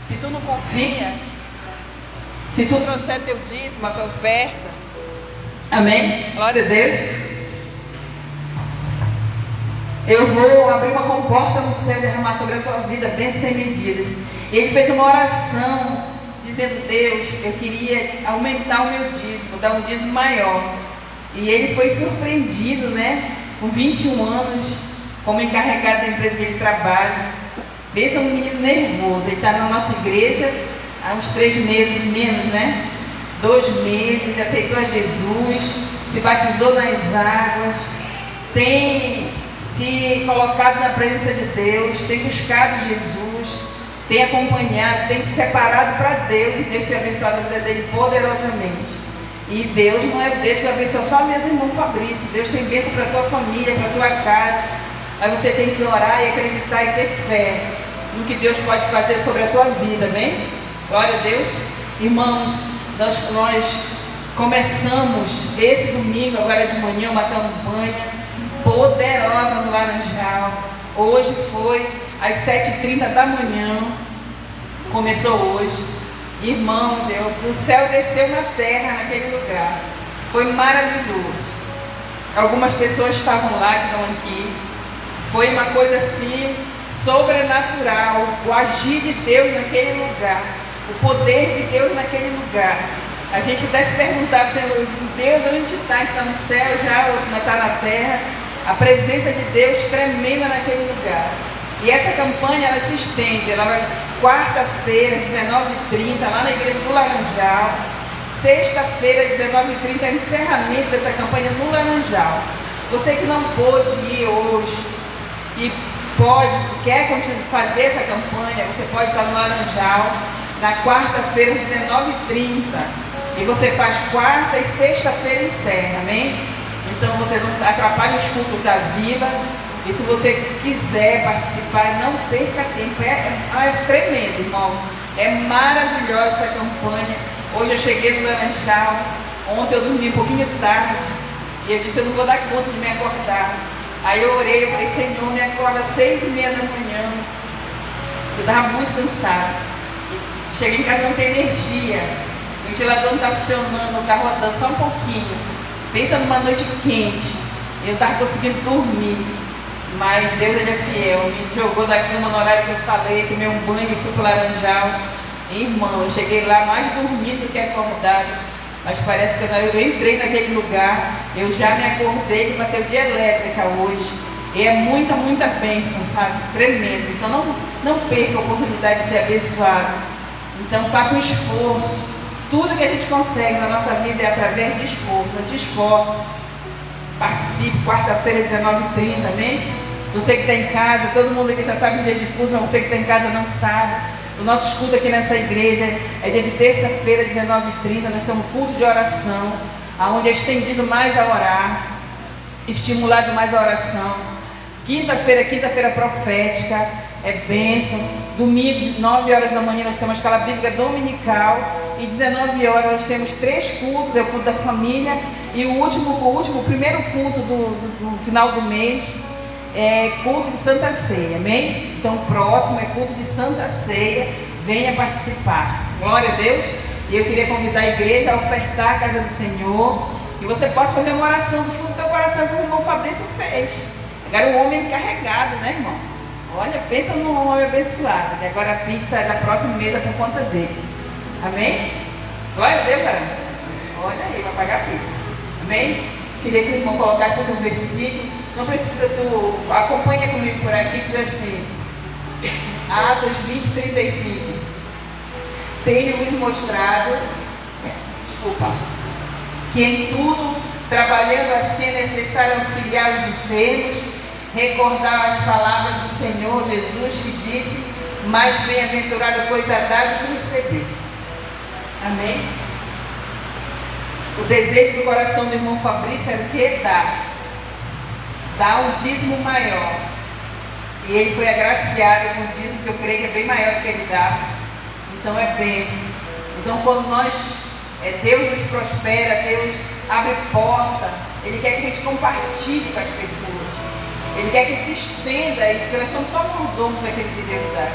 se tu não confia, se tu trouxer teu dízimo, a tua oferta, amém? Glória a Deus. Eu vou abrir uma comporta no céu e derramar sobre a tua vida bênçãos sem medidas. E ele fez uma oração dizendo: Deus, eu queria aumentar o meu dízimo, dar um dízimo maior. E ele foi surpreendido, né? Com 21 anos, como encarregado da empresa que ele trabalha. Pensa um menino nervoso. Ele está na nossa igreja há uns 3 meses, menos, né? 2 meses, já aceitou a Jesus, se batizou nas águas, tem se colocado na presença de Deus, tem buscado Jesus, tem acompanhado, tem se separado para Deus, e Deus tem abençoado a vida dele poderosamente. E Deus não é o Deus que abençoa só mesmo o irmão Fabrício. Deus tem bênção para a tua família, para a tua casa. Mas você tem que orar e acreditar e ter fé no que Deus pode fazer sobre a tua vida, amém? Glória a Deus. Irmãos, nós começamos esse domingo, agora de manhã, uma campanha poderosa no Laranjal. Hoje foi às 7h30 da manhã. Começou hoje. Irmãos, o céu desceu na terra naquele lugar. Foi maravilhoso. Algumas pessoas estavam lá, que estão aqui. Foi uma coisa assim, sobrenatural. O agir de Deus naquele lugar. O poder de Deus naquele lugar. A gente até se perguntava: Senhor, Deus onde está? Está no céu já ou está na terra? A presença de Deus tremenda naquele lugar. E essa campanha, ela se estende. Ela vai quarta-feira, 19h30, lá na igreja do Laranjal. Sexta-feira, 19h30, é o encerramento dessa campanha no Laranjal. Você que não pôde ir hoje e quer continuar fazer essa campanha, você pode estar no Laranjal na quarta-feira, 19h30. E você faz quarta e sexta-feira encerra, amém? Então você não atrapalha os cultos da vila. E se você quiser participar, não perca tempo. É tremendo, irmão. É maravilhosa essa campanha. Hoje eu cheguei no Laranjal. Ontem eu dormi um pouquinho tarde. E eu disse: eu não vou dar conta de me acordar. Aí eu orei, eu falei: Senhor, me acorda às 6h30 da manhã. Eu estava muito cansada. Cheguei em casa, não tem energia. O ventilador não está funcionando, não está rodando, só um pouquinho. Pensa numa noite quente. Eu estava conseguindo dormir. Mas Deus ele é fiel, me jogou da cama no horário que eu falei, tomei um banho e fui para o Laranjal. Irmão, eu cheguei lá mais dormindo do que acordado. Mas parece que eu entrei naquele lugar, eu já me acordei e passei o dia elétrica hoje. E é muita, muita bênção, sabe? Tremendo. Então não perca a oportunidade de ser abençoado. Então faça um esforço. Tudo que a gente consegue na nossa vida é através de esforço. Não te esforce. Participe, quarta-feira, 19h30, amém? Você que está em casa, todo mundo aqui já sabe o dia de culto, mas você que está em casa não sabe. O nosso culto aqui nessa igreja é dia de terça-feira, 19h30, nós temos culto de oração, onde é estendido mais a orar, estimulado mais a oração. Quinta-feira profética, é bênção. Domingo, 9h da manhã, nós temos a escola bíblica dominical. E 19h nós temos 3 cultos, é o culto da família. E o primeiro culto do final do mês é culto de Santa Ceia, amém? Então o próximo é culto de Santa Ceia, venha participar. Glória a Deus. E eu queria convidar a igreja a ofertar a casa do Senhor, e você possa fazer uma oração do fundo do teu coração como o irmão Fabrício fez. Agora o homem carregado, né, irmão? Olha, pensa num homem abençoado, e agora a pista da próxima mesa por conta dele. Amém? Glória a Deus, caramba. Olha aí, vai pagar a pizza. Amém? Queria que o irmão colocasse outro versículo. Não precisa, tu acompanha comigo por aqui, diz assim, Atos 20, 35. Tenho-vos mostrado, que em tudo, trabalhando assim, é necessário auxiliar os enfermos, recordar as palavras do Senhor Jesus, que disse, mais bem-aventurado coisa dar do que receber. Amém? O desejo do coração do irmão Fabrício era o que? Dar um dízimo maior. E ele foi agraciado com um dízimo que eu creio que é bem maior do que ele dá. Então é bênção. Então quando Deus nos prospera, Deus abre porta, Ele quer que a gente compartilhe com as pessoas. Ele quer que se estenda isso, porque nós somos só mordomos daquele que Deus dá.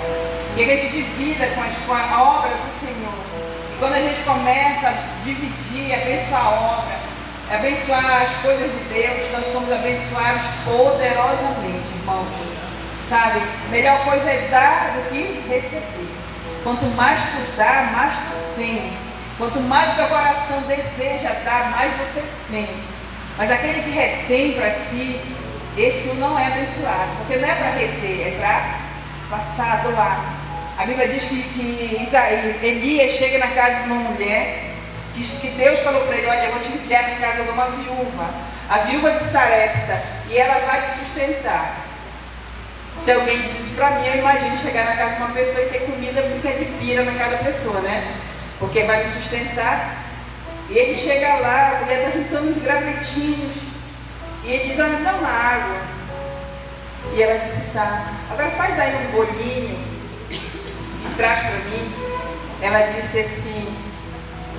E que a gente divida com a obra do Senhor. E quando a gente começa a dividir, abençoar a obra, abençoar as coisas de Deus, nós somos abençoados poderosamente, irmãos. Sabe? A melhor coisa é dar do que receber. Quanto mais tu dá, mais tu tem. Quanto mais o teu coração deseja dar, mais você tem. Mas aquele que retém para si, esse não é abençoado. Porque não é para reter, é para passar, doar. A Bíblia diz que Elias chega na casa de uma mulher, que Deus falou para ele, olha, eu vou te enviar na casa de uma viúva, a viúva de Sarepta, e ela vai te sustentar. Se alguém diz isso para mim, eu imagino chegar na casa de uma pessoa e ter comida porque é de pira na casa da pessoa, né? Porque vai me sustentar. E ele chega lá, a mulher está juntando uns gravetinhos, e ele diz, olha, dá uma água. E ela disse, tá. Agora faz aí um bolinho e traz para mim. Ela disse assim,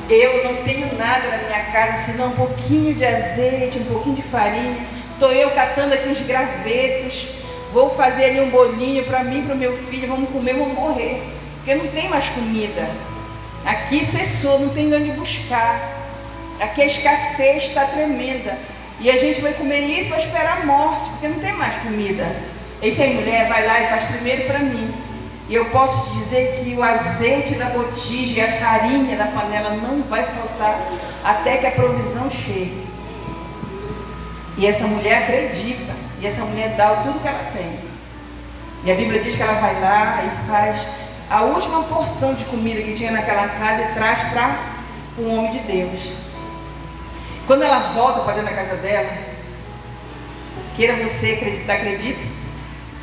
eu não tenho nada na minha casa, senão um pouquinho de azeite, um pouquinho de farinha. Estou eu catando aqui uns gravetos, vou fazer ali um bolinho para mim e para o meu filho, vamos comer, vamos morrer. Porque não tem mais comida. Aqui cessou, não tem onde buscar. Aqui a escassez está tremenda. E a gente vai comer isso e vai esperar a morte, porque não tem mais comida. Essa mulher vai lá e faz primeiro para mim. E eu posso dizer que o azeite da botija e a farinha da panela não vai faltar até que a provisão chegue. E essa mulher acredita. E essa mulher dá tudo que ela tem. E a Bíblia diz que ela vai lá e faz a última porção de comida que tinha naquela casa e traz para um homem de Deus. Quando ela volta para dentro da casa dela, queira você acreditar, acredita?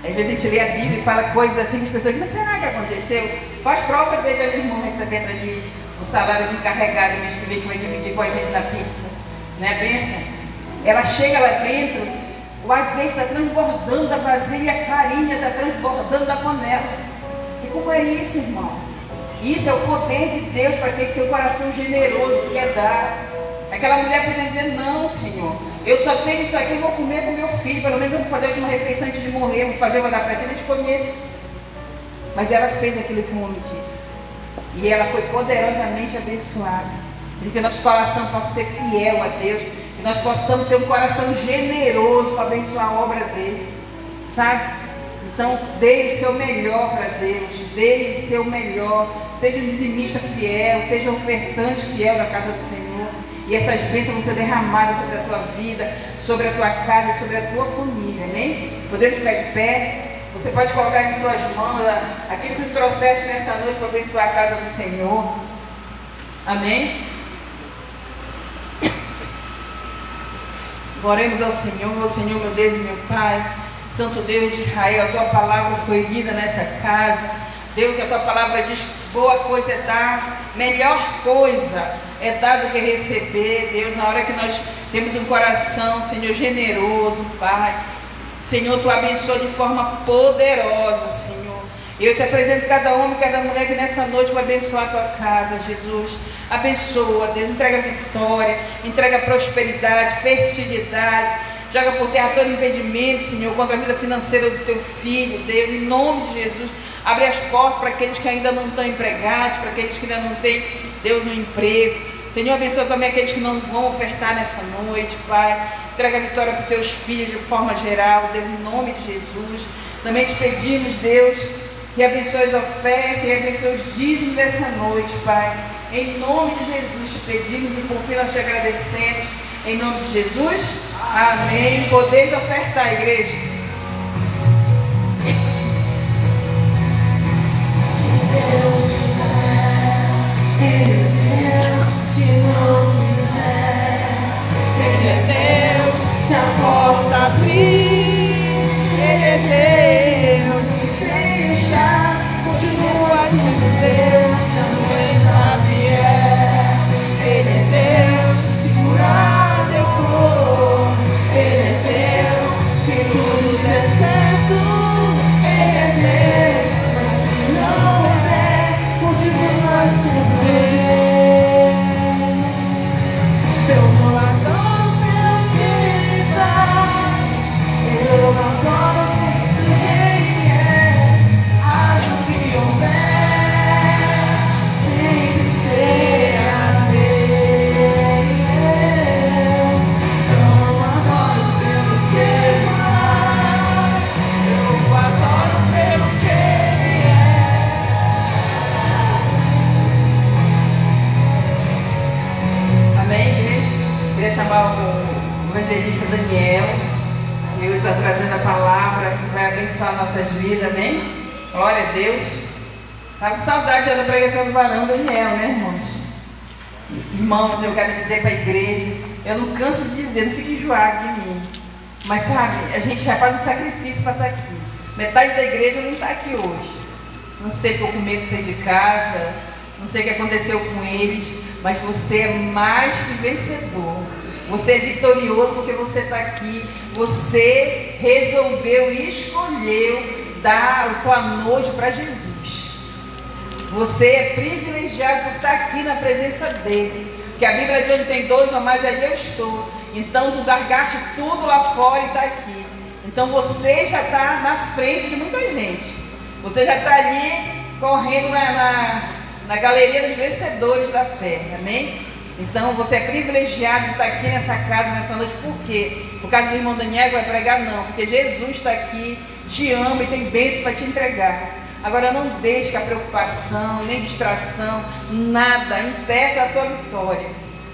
Às vezes a gente lê a Bíblia e fala coisas assim que as pessoas dizem, mas será que aconteceu? Faz prova de ver o irmão recebendo ali o salário do encarregado mês que vem, que vai dividir com a gente na pizza. Né? Pensa. Ela chega lá dentro, o azeite está transbordando da vasilha, a farinha está transbordando da panela. E como é isso, irmão? Isso é o poder de Deus para ter teu coração generoso que quer dar. Aquela mulher podia dizer, não, Senhor, eu só tenho isso aqui, eu vou comer com meu filho, pelo menos eu vou fazer uma refeição antes de morrer, vou fazer uma da pratinha, a gente come isso. Mas ela fez aquilo que o homem disse. E ela foi poderosamente abençoada. Porque nosso coração possa ser fiel a Deus, que nós possamos ter um coração generoso para abençoar a obra dele. Sabe? Então, dê o seu melhor para Deus, dê o seu melhor. Seja um dizimista fiel, seja um ofertante fiel na casa do Senhor. E essas bênçãos vão ser derramadas sobre a tua vida, sobre a tua casa, sobre a tua família, amém? Podemos ficar de pé? Você pode colocar em suas mãos aquilo que trouxeste nessa noite para abençoar a casa do Senhor. Amém? Oremos ao Senhor, meu Deus e meu Pai, Santo Deus de Israel, a tua palavra foi lida nessa casa. Deus, a tua palavra diz que boa coisa é dar, melhor coisa é dar do que receber. Deus, na hora que nós temos um coração, Senhor, generoso, Pai, Senhor, tu abençoa de forma poderosa, Senhor. Eu te apresento cada homem, cada mulher que nessa noite vai abençoar a tua casa, Jesus. Abençoa, Deus, entrega vitória, entrega prosperidade, fertilidade. Joga por terra todo impedimento, Senhor, contra a vida financeira do teu filho, Deus, em nome de Jesus. Abre as portas para aqueles que ainda não estão empregados, para aqueles que ainda não têm, Deus, um emprego. Senhor, abençoa também aqueles que não vão ofertar nessa noite, Pai. Traga a vitória para os teus filhos de forma geral, Deus, em nome de Jesus. Também te pedimos, Deus, que abençoe as ofertas e abençoe os dízimos dessa noite, Pai. Em nome de Jesus te pedimos e por fim nós te agradecemos. Em nome de Jesus, amém. Podeis ofertar, igreja. Se não quiser, Ele é Deus. Se a porta abrir, Ele é Deus. Se deixar, continua sendo Deus. Se a doença vier, Ele é Deus. Se curar, eu vou. Ele é Deus. Se tudo der certo, Ele é Deus. Mas se não der, continua sendo Deus. Eu não adoro pelo que Ele faz, eu adoro pelo que Ele é. Haja o que houver, sempre será Deus. Eu não adoro pelo que Ele faz, eu adoro pelo que Ele é. Amém, igreja? Queria chamar o evangelista Daniel. Deus está trazendo a palavra que vai abençoar nossas vidas, amém? Glória a Deus. Está com saudade da pregação do varão Daniel, né, irmãos? Irmãos, eu quero dizer para a igreja, eu não canso de dizer, não fique enjoado de mim. Mas sabe, a gente já faz um sacrifício para estar aqui. Metade da igreja não está aqui hoje. Não sei, ficou com medo de sair de casa, não sei o que aconteceu com eles, mas você é mais que vencedor. Você é vitorioso porque você está aqui. Você resolveu e escolheu dar a tua noite para Jesus. Você é privilegiado por estar aqui na presença dele. Porque a Bíblia diz: onde tem dois ou mais, ali eu estou. Então tu largaste tudo lá fora e está aqui. Então você já está na frente de muita gente. Você já está ali correndo na galeria dos vencedores da fé. Amém? Então você é privilegiado de estar aqui nessa casa, nessa noite. Por quê? Por causa do irmão Daniel que vai pregar? Não. Porque Jesus está aqui, te ama e tem bênção para te entregar. Agora não deixe que a preocupação, nem distração, nada impeça a tua vitória.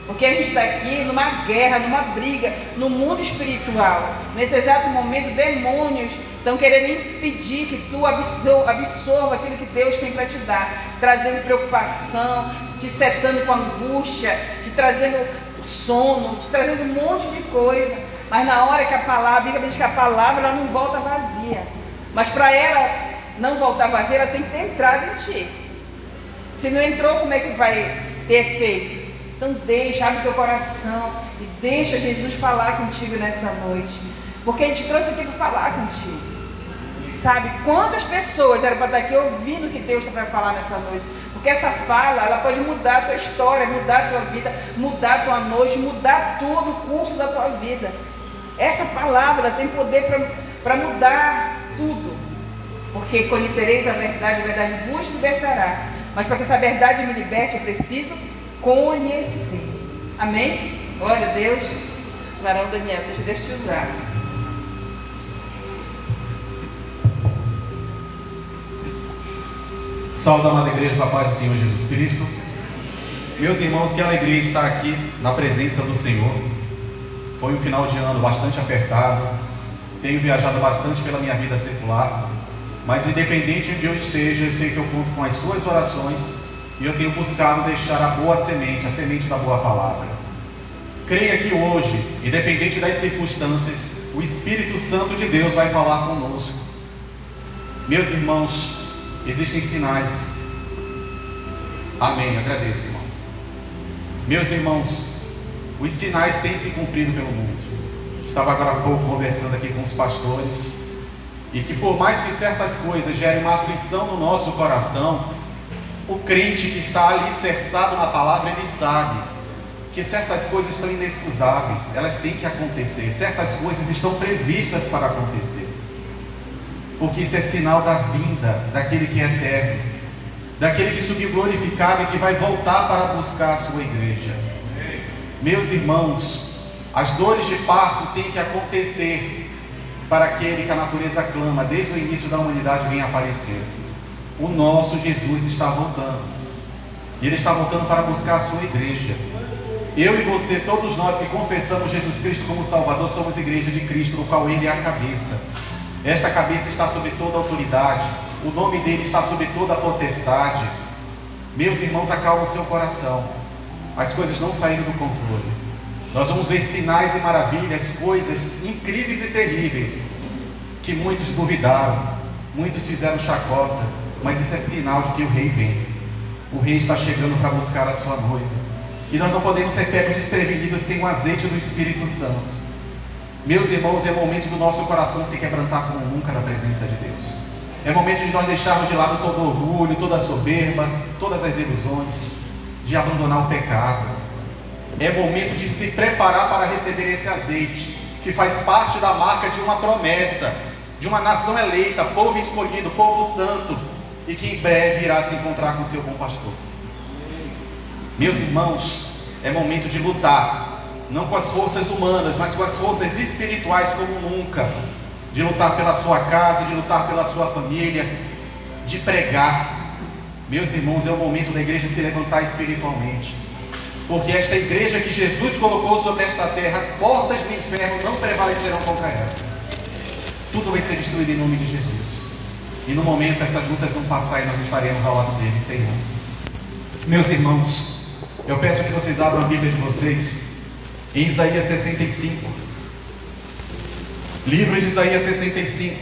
Porque a gente está aqui numa guerra, numa briga, no mundo espiritual. Nesse exato momento, demônios estão querendo impedir que tu absorva aquilo que Deus tem para te dar. Trazendo preocupação, te setando com angústia, te trazendo sono, te trazendo um monte de coisa. Mas na hora que a Bíblia diz que a palavra ela não volta vazia. Mas para ela não voltar vazia, ela tem que ter entrado em ti. Se não entrou, como é que vai ter efeito? Então abre teu coração e deixa Jesus falar contigo nessa noite. Porque a gente trouxe aqui para falar contigo. Sabe, quantas pessoas eram para estar aqui ouvindo o que Deus está para falar nessa noite? Porque essa fala, ela pode mudar a tua história, mudar a tua vida, mudar a tua noite, mudar todo o curso da tua vida. Essa palavra tem poder para mudar tudo. Porque conhecereis a verdade vos libertará. Mas para que essa verdade me liberte, eu preciso conhecer. Amém? Glória a Deus. Varão Daniel, deixa Deus te usar. Salve, amada igreja, da paz do Senhor Jesus Cristo. Meus irmãos, que alegria estar aqui na presença do Senhor. Foi um final de ano bastante apertado. Tenho viajado bastante pela minha vida secular. Mas independente de onde eu esteja, eu sei que eu conto com as suas orações. E eu tenho buscado deixar a boa semente, a semente da boa palavra. Creia que hoje, independente das circunstâncias, o Espírito Santo de Deus vai falar conosco. Meus irmãos, existem sinais. Amém, agradeço, irmão. Meus irmãos, os sinais têm se cumprido pelo mundo. Estava agora há pouco conversando aqui com os pastores. E que por mais que certas coisas gerem uma aflição no nosso coração, o crente que está alicerçado na palavra, ele sabe que certas coisas são inexcusáveis, elas têm que acontecer, certas coisas estão previstas para acontecer, porque isso é sinal da vinda daquele que é eterno, daquele que subiu glorificado e que vai voltar para buscar a sua igreja. Meus irmãos, as dores de parto têm que acontecer para aquele que a natureza clama, desde o início da humanidade vem aparecer. O nosso Jesus está voltando, e Ele está voltando para buscar a sua igreja. Eu e você, todos nós que confessamos Jesus Cristo como Salvador, somos igreja de Cristo, no qual Ele é a cabeça. Esta cabeça está sob toda a autoridade, o nome dele está sob toda a potestade. Meus irmãos, acalmem o seu coração, as coisas não saíram do controle. Nós vamos ver sinais e maravilhas, coisas incríveis e terríveis, que muitos duvidaram, muitos fizeram chacota, mas isso é sinal de que o rei vem. O rei está chegando para buscar a sua noiva, e nós não podemos ser pegos desprevenidos sem o azeite do Espírito Santo. Meus irmãos, é momento do nosso coração se quebrantar como nunca na presença de Deus. É momento de nós deixarmos de lado todo o orgulho, toda a soberba, todas as ilusões, de abandonar o pecado. É momento de se preparar para receber esse azeite, que faz parte da marca de uma promessa, de uma nação eleita, povo escolhido, povo santo, e que em breve irá se encontrar com o seu bom pastor. Meus irmãos, é momento de lutar, não com as forças humanas, mas com as forças espirituais como nunca, de lutar pela sua casa, de lutar pela sua família, de pregar. Meus irmãos, é o momento da igreja se levantar espiritualmente, porque esta igreja que Jesus colocou sobre esta terra, as portas do inferno não prevalecerão contra ela. Tudo vai ser destruído em nome de Jesus, e no momento essas lutas vão passar e nós estaremos ao lado dele, Senhor. Meus irmãos, eu peço que vocês abram a Bíblia de vocês em Isaías 65. Livro de Isaías 65.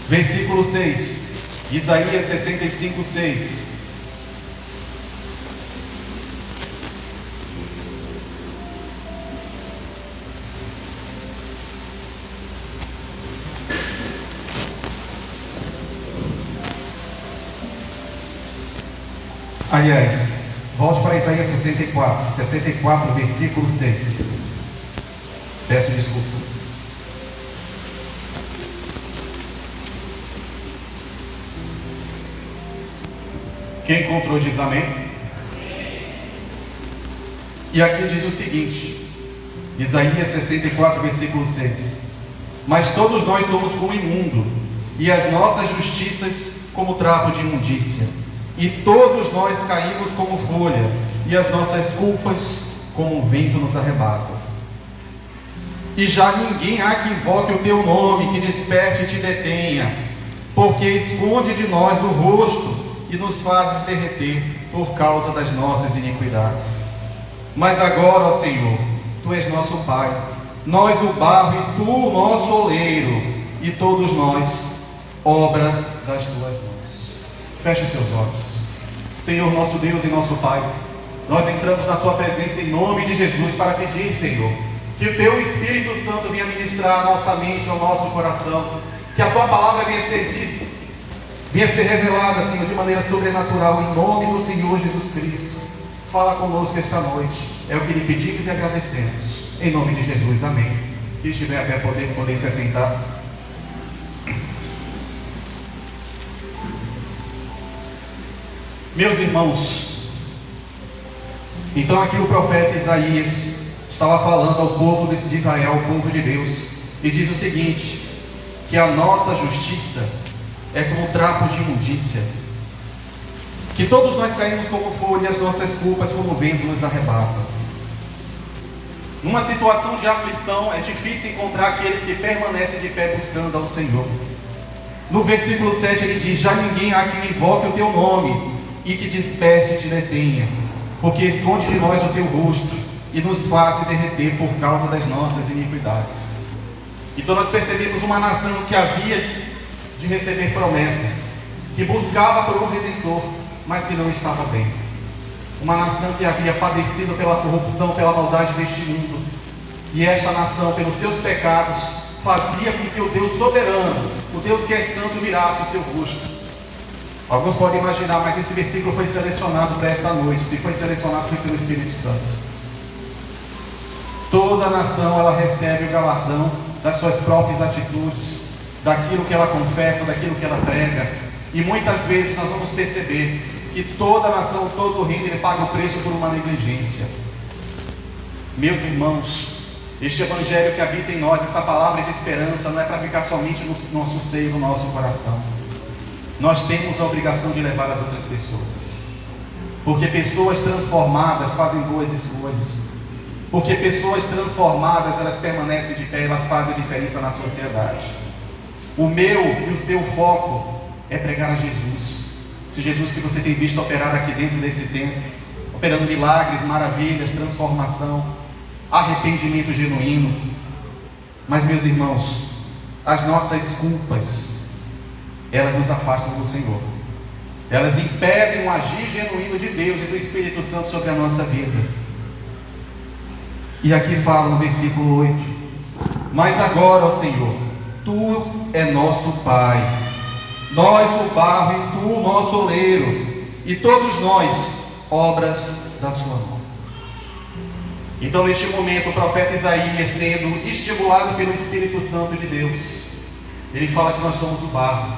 Versículo 6. Isaías 65, 6. Aliás, volte para Isaías 64, versículo 6. Peço desculpa. Quem encontrou diz amém? E aqui diz o seguinte, Isaías 64, versículo 6. Mas todos nós somos como imundo, e as nossas justiças como trapo de imundícia. E todos nós caímos como folha, e as nossas culpas como um vento nos arrebata. E já ninguém há que invoque o teu nome, que desperte e te detenha, porque esconde de nós o rosto e nos fazes derreter por causa das nossas iniquidades. Mas agora, ó Senhor, tu és nosso Pai, nós o barro e tu o nosso oleiro, e todos nós obra das tuas mãos. Feche seus olhos. Senhor, nosso Deus e nosso Pai, nós entramos na tua presença em nome de Jesus para pedir, Senhor, que o teu Espírito Santo venha ministrar a nossa mente, ao nosso coração, que a tua palavra venha ser dita, venha ser revelada, Senhor, de maneira sobrenatural, em nome do Senhor Jesus Cristo. Fala conosco esta noite, é o que lhe pedimos e agradecemos, em nome de Jesus, amém. Quem estiver a pé poder se assentar. Meus irmãos, então aqui o profeta Isaías estava falando ao povo de Israel, ao povo de Deus, e diz o seguinte, que a nossa justiça é como trapo de imundícia, que todos nós caímos como folha e as nossas culpas como o vento nos arrebata. Numa situação de aflição é difícil encontrar aqueles que permanecem de pé buscando ao Senhor. No versículo 7 ele diz, já ninguém há que invoque o teu nome e que desperte e te detenha, porque esconde de nós o teu rosto e nos faz derreter por causa das nossas iniquidades. Então nós percebemos uma nação que havia de receber promessas, que buscava por um Redentor, mas que não estava bem. Uma nação que havia padecido pela corrupção, pela maldade deste mundo, e esta nação, pelos seus pecados, fazia com que o Deus soberano, o Deus que é santo, virasse o seu rosto. Alguns podem imaginar, mas esse versículo foi selecionado para esta noite. Se foi selecionado, foi pelo Espírito Santo. Toda nação, ela recebe o galardão das suas próprias atitudes, daquilo que ela confessa, daquilo que ela prega. E muitas vezes nós vamos perceber que toda nação, todo reino, ele paga o preço por uma negligência. Meus irmãos, este evangelho que habita em nós, essa palavra de esperança, não é para ficar somente no nosso seio, no nosso coração. Nós temos a obrigação de levar as outras pessoas, porque pessoas transformadas fazem boas escolhas, porque pessoas transformadas, elas permanecem de pé, elas fazem a diferença na sociedade. O meu e o seu foco é pregar a Jesus. Se Jesus que você tem visto operar aqui dentro desse templo, operando milagres, maravilhas, transformação, arrependimento genuíno. Mas, meus irmãos, as nossas culpas, elas nos afastam do Senhor. Elas impedem o agir genuíno de Deus e do Espírito Santo sobre a nossa vida. E aqui fala no versículo 8: mas agora, ó Senhor, Tu é nosso Pai, nós o barro e Tu o nosso oleiro, e todos nós obras da sua mão. Então, neste momento, o profeta Isaías, sendo estimulado pelo Espírito Santo de Deus, ele fala que nós somos o barro,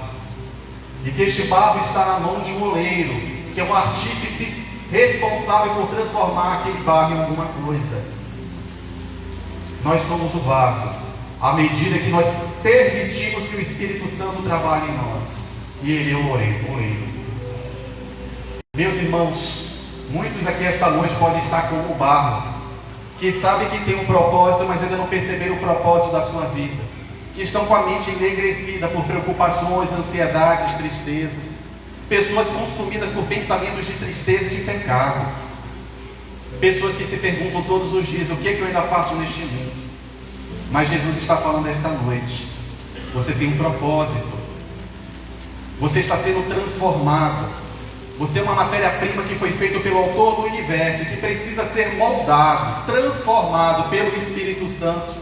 e que este barro está na mão de um oleiro, que é um artífice responsável por transformar aquele barro em alguma coisa. Nós somos o vaso, à medida que nós permitimos que o Espírito Santo trabalhe em nós, e ele é o oleiro. Meus irmãos, muitos aqui esta noite podem estar como o barro, que sabem que tem um propósito, mas ainda não perceberam o propósito da sua vida, que estão com a mente enegrecida por preocupações, ansiedades, tristezas, pessoas consumidas por pensamentos de tristeza e de pecado, pessoas que se perguntam todos os dias: o que é que eu ainda faço neste mundo? Mas Jesus está falando esta noite: você tem um propósito, você está sendo transformado, você é uma matéria-prima que foi feita pelo autor do universo, que precisa ser moldado, transformado pelo Espírito Santo,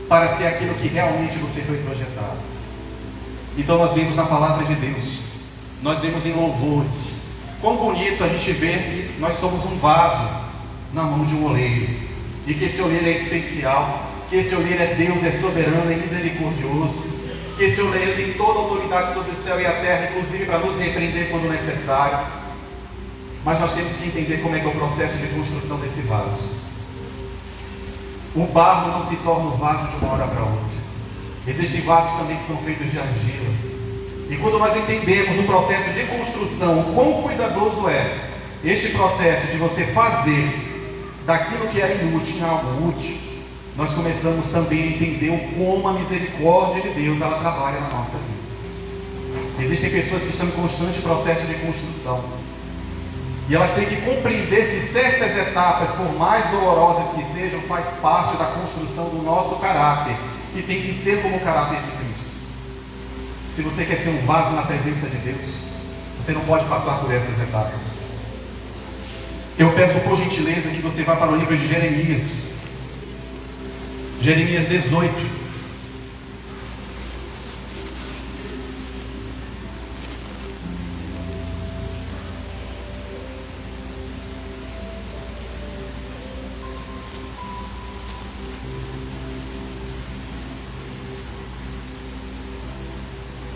para ser aquilo que realmente você foi projetado. Então nós vimos na palavra de Deus, nós vimos em louvores, quão bonito a gente vê que nós somos um vaso na mão de um oleiro, e que esse oleiro é especial, que esse oleiro é Deus, é soberano, é misericordioso, que esse oleiro tem toda a autoridade sobre o céu e a terra, inclusive para nos repreender quando necessário. Mas nós temos que entender como é que é o processo de construção desse vaso. O barro não se torna o vaso de uma hora para outra. Existem vasos também que são feitos de argila. E quando nós entendemos o processo de construção, o quão cuidadoso é este processo de você fazer daquilo que era inútil em algo útil, nós começamos também a entender o como a misericórdia de Deus ela trabalha na nossa vida. Existem pessoas que estão em constante processo de construção, e elas têm que compreender que certas etapas, por mais dolorosas que sejam, faz parte da construção do nosso caráter, e tem que ser como o caráter de Cristo. Se você quer ser um vaso na presença de Deus, você não pode passar por essas etapas. Eu peço por gentileza que você vá para o livro de Jeremias. Jeremias 18.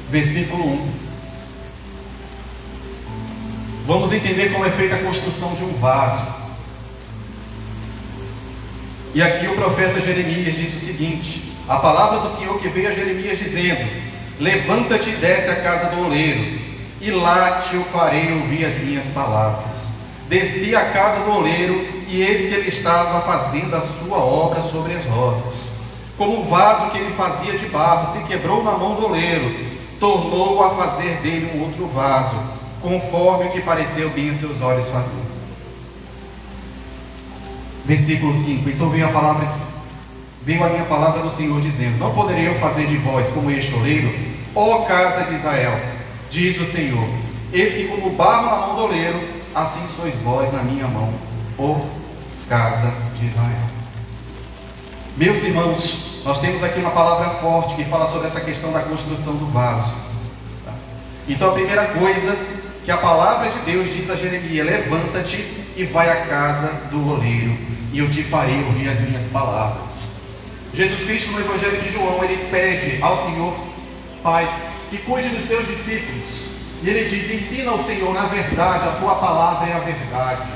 Versículo 1. Vamos entender como é feita a construção de um vaso. E aqui o profeta Jeremias diz o seguinte: a palavra do Senhor que veio a Jeremias dizendo: levanta-te e desce à casa do oleiro, e lá te o farei ouvir as minhas palavras. Desci à casa do oleiro, e eis que ele estava fazendo a sua obra sobre as rodas. Como o vaso que ele fazia de barro se quebrou na mão do oleiro, tornou a fazer dele um outro vaso, conforme o que pareceu bem a seus olhos fazer. Versículo 5. Então veio a minha palavra do Senhor dizendo: não poderei eu fazer de vós como este oleiro, ó casa de Israel, diz o Senhor. Eis que como barro na mão do oleiro, assim sois vós na minha mão, ó casa de Israel. Meus irmãos, nós temos aqui uma palavra forte que fala sobre essa questão da construção do vaso. Então a primeira coisa que a palavra de Deus diz a Jeremias: levanta-te e vai à casa do oleiro, e eu te farei ouvir as minhas palavras. Jesus Cristo, no Evangelho de João, ele pede ao Senhor Pai que cuide dos seus discípulos. E ele diz: ensina ao Senhor na verdade, a tua palavra é a verdade.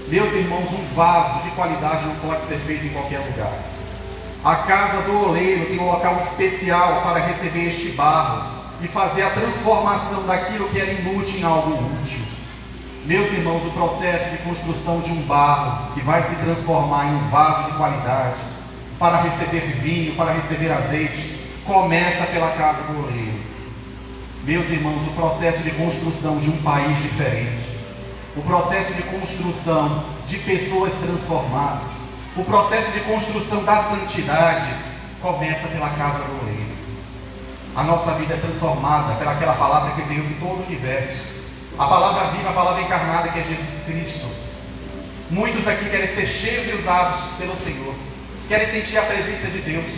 Meus irmãos, um vaso de qualidade não pode ser feito em qualquer lugar. A casa do oleiro tem um local especial para receber este barro e fazer a transformação daquilo que era inútil em algo útil. Meus irmãos, o processo de construção de um barro que vai se transformar em um vaso de qualidade para receber vinho, para receber azeite, começa pela casa do oleiro. Meus irmãos, o processo de construção de um país diferente, o processo de construção de pessoas transformadas, o processo de construção da santidade começa pela casa do oleiro. A nossa vida é transformada pelaquela palavra que veio de todo o universo, a palavra viva, a palavra encarnada que é Jesus Cristo. Muitos aqui querem ser cheios e usados pelo Senhor, querem sentir a presença de Deus,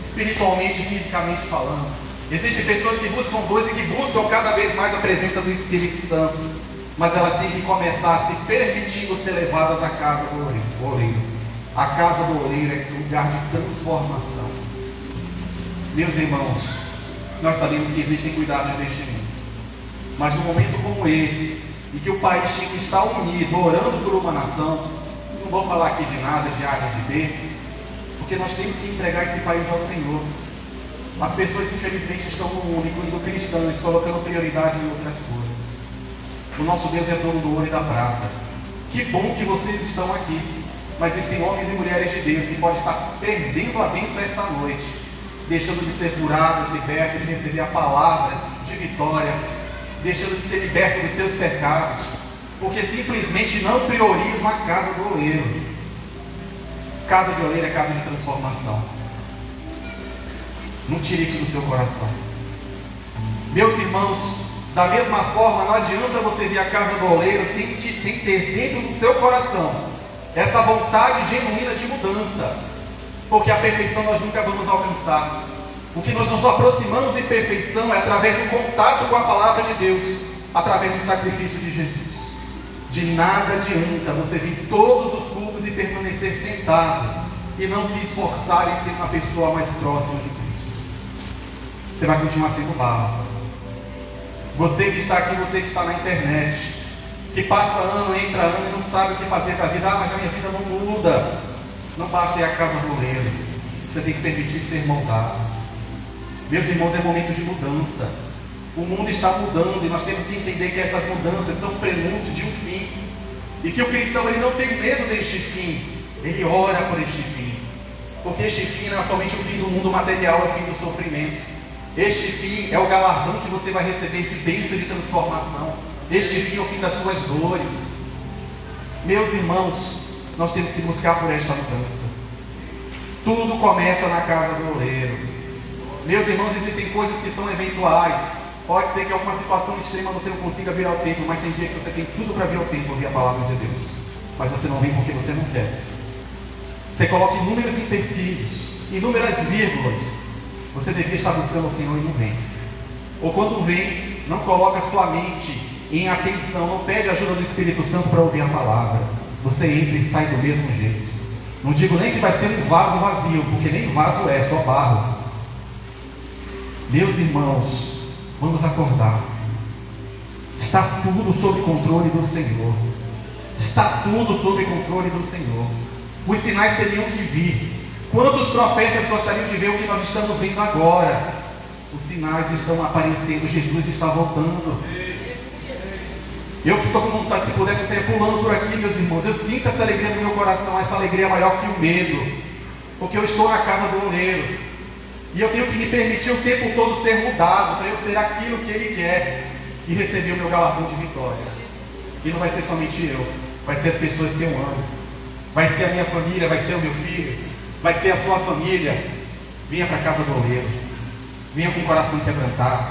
espiritualmente e fisicamente falando. Existem pessoas que buscam Deus e que buscam cada vez mais a presença do Espírito Santo, mas elas têm que começar se permitindo ser levadas à casa do oleiro. A casa do oleiro é um lugar de transformação. Meus irmãos, nós sabemos que existem cuidados neste mundo, mas num momento como esse, em que o país tinha que estar unido, orando por uma nação, não vou falar aqui de nada, de A e de B, porque nós temos que entregar esse país ao Senhor. As pessoas infelizmente estão no mundo, incluindo cristãos, colocando prioridade em outras coisas. O nosso Deus é dono do ouro e da prata. Que bom que vocês estão aqui, mas existem homens e mulheres de Deus que podem estar perdendo a bênção esta noite, deixando de ser curados, libertos, de receber a palavra de vitória, deixando de ser libertos dos seus pecados, porque simplesmente não priorizam a casa do oleiro. Casa de oleiro é casa de transformação. Não tire isso do seu coração. Meus irmãos, da mesma forma, não adianta você vir à casa do oleiro sem ter dentro do seu coração essa vontade genuína de mudança, porque a perfeição nós nunca vamos alcançar. O que nós nos aproximamos de perfeição é através do contato com a palavra de Deus, através do sacrifício de Jesus. De nada adianta você vir todos os cultos e permanecer sentado e não se esforçar em ser uma pessoa mais próxima de Cristo. Você vai continuar sendo barro. Você que está aqui, você que está na internet, que passa ano, entra ano e não sabe o que fazer da vida. Mas a minha vida não muda. Não basta ir à casa do oleiro. Você tem que permitir ser moldado. Meus irmãos, é momento de mudança. O mundo está mudando e nós temos que entender que estas mudanças são prenúncio de um fim. E que o cristão ele não tem medo deste fim. Ele ora por este fim. Porque este fim não é somente o fim do mundo material, é o fim do sofrimento. Este fim é o galardão que você vai receber de bênção e de transformação. Este fim é o fim das suas dores. Meus irmãos, nós temos que buscar por esta mudança. Tudo começa na casa do oleiro. Meus irmãos, existem coisas que são eventuais. Pode ser que alguma situação extrema você não consiga vir ao templo, mas tem dia que você tem tudo para vir ao templo, ouvir a palavra de Deus. Mas você não vem porque você não quer. Você coloca inúmeros empecilhos, inúmeras vírgulas. Você devia estar buscando o Senhor e não vem. Ou quando vem, não coloca sua mente em atenção, não pede ajuda do Espírito Santo para ouvir a palavra. Você entra e sai do mesmo jeito. Não digo nem que vai ser um vaso vazio, porque nem vaso é, só barro. Meus irmãos, vamos acordar. Está tudo sob controle do Senhor. Está tudo sob controle do Senhor. Os sinais teriam que vir. Quantos profetas gostariam de ver o que nós estamos vendo agora? Os sinais estão aparecendo, Jesus está voltando. Eu que estou com vontade, se pudesse, eu sair pulando por aqui, meus irmãos. Eu sinto essa alegria no meu coração, essa alegria é maior que o medo. Porque eu estou na casa do oleiro. E eu tenho que me permitir o tempo todo ser mudado, para eu ser aquilo que Ele quer. E receber o meu galardão de vitória. E não vai ser somente eu, vai ser as pessoas que eu amo. Vai ser a minha família, vai ser o meu filho. Vai ser a sua família. Venha para a casa do oleiro. Venha com o coração quebrantado.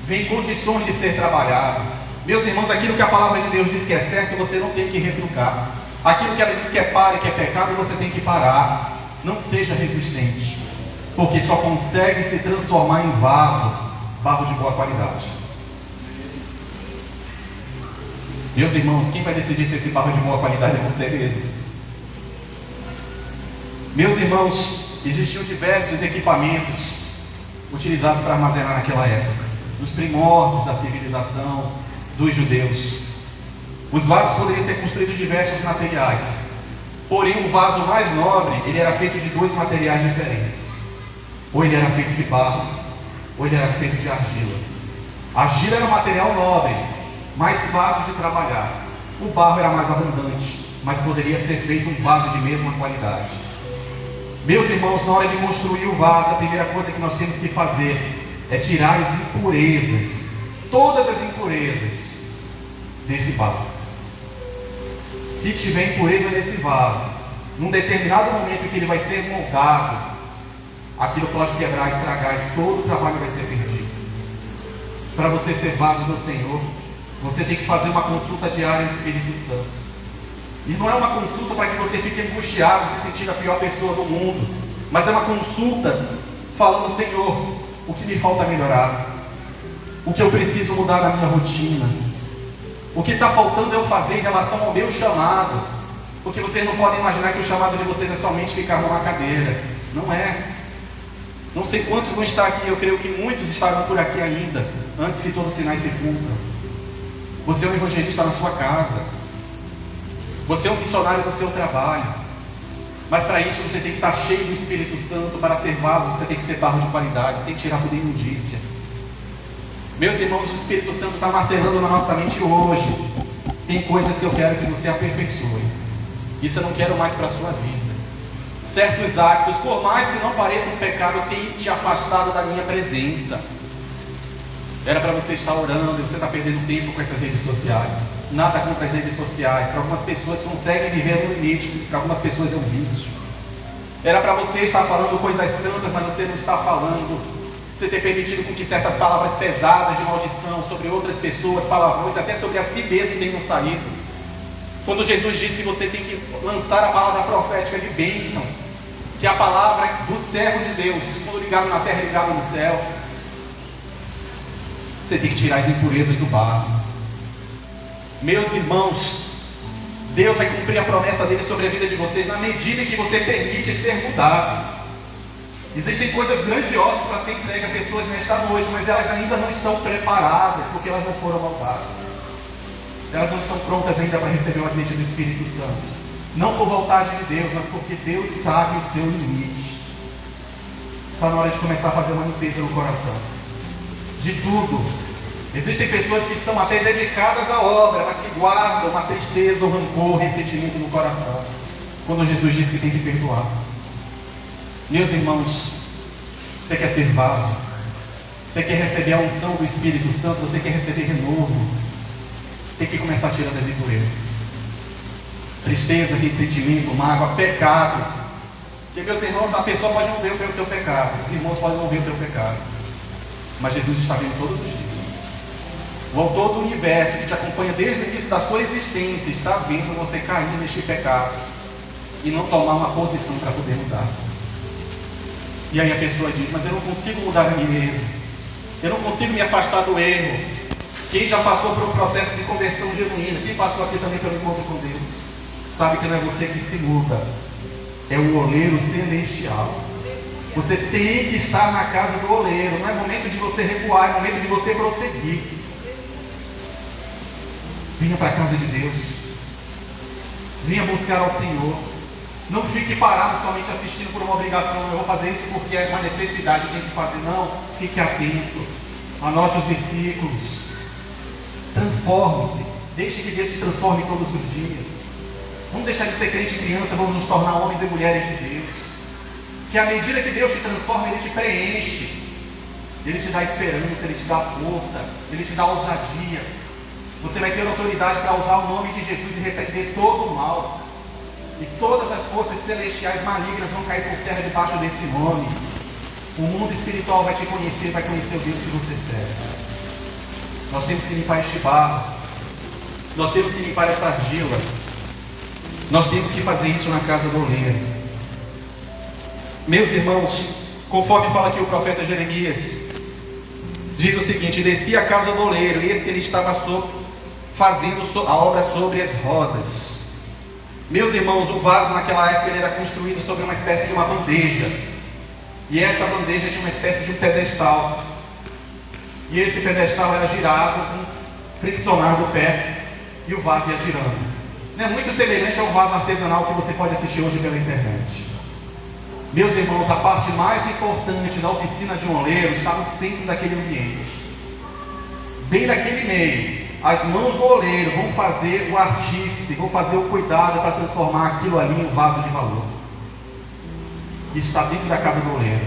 Venha em condições de ser trabalhado. Meus irmãos, aquilo que a palavra de Deus diz que é certo, você não tem que retrucar. Aquilo que ela diz que é pare, que é pecado, você tem que parar. Não seja resistente. Porque só consegue se transformar em vaso, barro de boa qualidade. Meus irmãos, quem vai decidir se esse barro é de boa qualidade é você mesmo. Meus irmãos, existiam diversos equipamentos utilizados para armazenar naquela época, nos primórdios da civilização dos judeus. Os vasos poderiam ser construídos de diversos materiais, porém o vaso mais nobre, ele era feito de dois materiais diferentes. Ou ele era feito de barro, ou ele era feito de argila. A argila era um material nobre, mais fácil de trabalhar. O barro era mais abundante, mas poderia ser feito um vaso de mesma qualidade. Meus irmãos, na hora de construir o vaso, a primeira coisa que nós temos que fazer é tirar as impurezas, todas as impurezas desse vaso. Se tiver impureza nesse vaso, num determinado momento que ele vai ser moldado, aquilo pode quebrar, estragar e todo o trabalho vai ser perdido. Para você ser vaso do Senhor, você tem que fazer uma consulta diária ao Espírito Santo. E não é uma consulta para que você fique angustiado, se sentindo a pior pessoa do mundo, mas é uma consulta falando: Senhor, o que me falta melhorar? O que eu preciso mudar na minha rotina? O que está faltando eu fazer em relação ao meu chamado? Porque vocês não podem imaginar que o chamado de vocês é somente ficar numa cadeira. Não é. Não sei quantos vão estar aqui, eu creio que muitos estarão por aqui ainda, antes que todos os sinais se cumpram. Você é um evangelista na sua casa. Você é um missionário no seu trabalho. Mas para isso você tem que estar cheio do Espírito Santo. Para ser vaso, você tem que ser barro de qualidade. Você tem que tirar toda imundícia. Meus irmãos, o Espírito Santo está martelando na nossa mente hoje. Tem coisas que eu quero que você aperfeiçoe. Isso eu não quero mais para a sua vida. Certos hábitos, por mais que não pareçam pecado, têm te afastado da minha presença. Era para você estar orando e você está perdendo tempo com essas redes sociais. Nada contra as redes sociais. Para algumas pessoas conseguem viver no limite, para algumas pessoas é um vício. Era para você estar falando coisas santas, mas você não está falando. Você ter permitido com que certas palavras pesadas de maldição sobre outras pessoas, palavrões, até sobre a si mesmo tenham saído. Quando Jesus disse que você tem que lançar a palavra profética de bênção, que é a palavra do servo de Deus, quando ligado na terra, ligado no céu, você tem que tirar as impurezas do barro. Meus irmãos, Deus vai cumprir a promessa dele sobre a vida de vocês na medida que você permite ser mudado. Existem coisas grandiosas para ser entregue a pessoas nesta noite, mas elas ainda não estão preparadas, porque elas não foram moldadas. Elas não estão prontas ainda para receber o agente do Espírito Santo. Não por vontade de Deus, mas porque Deus sabe o seu limite. Está na hora de começar a fazer uma limpeza no coração. De tudo. Existem pessoas que estão até dedicadas à obra, mas que guardam uma tristeza, um rancor, um ressentimento no coração. Quando Jesus diz que tem que perdoar. Meus irmãos, você quer ser vaso? Você quer receber a unção do Espírito Santo? Você quer receber renovo? Tem que começar tirando as impurezas. Tristeza, ressentimento, mágoa, pecado. Porque, meus irmãos, a pessoa pode não ver o teu pecado. Os irmãos podem não ver o teu pecado. Mas Jesus está vendo todos os dias. O autor do universo, que te acompanha desde o início da sua existência, está vendo você cair neste pecado e não tomar uma posição para poder mudar. E aí a pessoa diz: mas eu não consigo mudar a mim mesmo. Eu não consigo me afastar do erro. Quem já passou por um processo de conversão genuína, quem passou aqui também pelo encontro com Deus, sabe que não é você que se muda, é o oleiro celestial. Você tem que estar na casa do oleiro. Não é momento de você recuar, é momento de você prosseguir. Venha para a casa de Deus. Venha buscar ao Senhor. Não fique parado somente assistindo por uma obrigação. Eu vou fazer isso porque é uma necessidade, tem que fazer. Não, fique atento. Anote os versículos. Transforme-se. Deixe que Deus se transforme todos os dias. Vamos deixar de ser crente e criança, vamos nos tornar homens e mulheres de Deus. Que à medida que Deus te transforma, Ele te preenche. Ele te dá esperança, Ele te dá força, Ele te dá ousadia. Você vai ter autoridade para usar o nome de Jesus e repreender todo o mal. E todas as forças celestiais malignas vão cair por terra debaixo desse nome. O mundo espiritual vai te conhecer, vai conhecer o Deus que você serve. Nós temos que limpar este barro. Nós temos que limpar essa argila. Nós temos que fazer isso na casa do oleiro. Meus irmãos, conforme fala aqui o profeta Jeremias, diz o seguinte: desci a casa do oleiro, e eis que ele estava fazendo a obra sobre as rodas. Meus irmãos, o vaso naquela época ele era construído sobre uma espécie de uma bandeja. E essa bandeja tinha uma espécie de um pedestal. E esse pedestal era girado com friccionar do pé e o vaso ia girando. É muito semelhante ao vaso artesanal que você pode assistir hoje pela internet. Meus irmãos, a parte mais importante da oficina de um oleiro está no centro daquele ambiente. Bem naquele meio, as mãos do oleiro vão fazer o artífice, vão fazer o cuidado para transformar aquilo ali em um vaso de valor. Isso está dentro da casa do oleiro.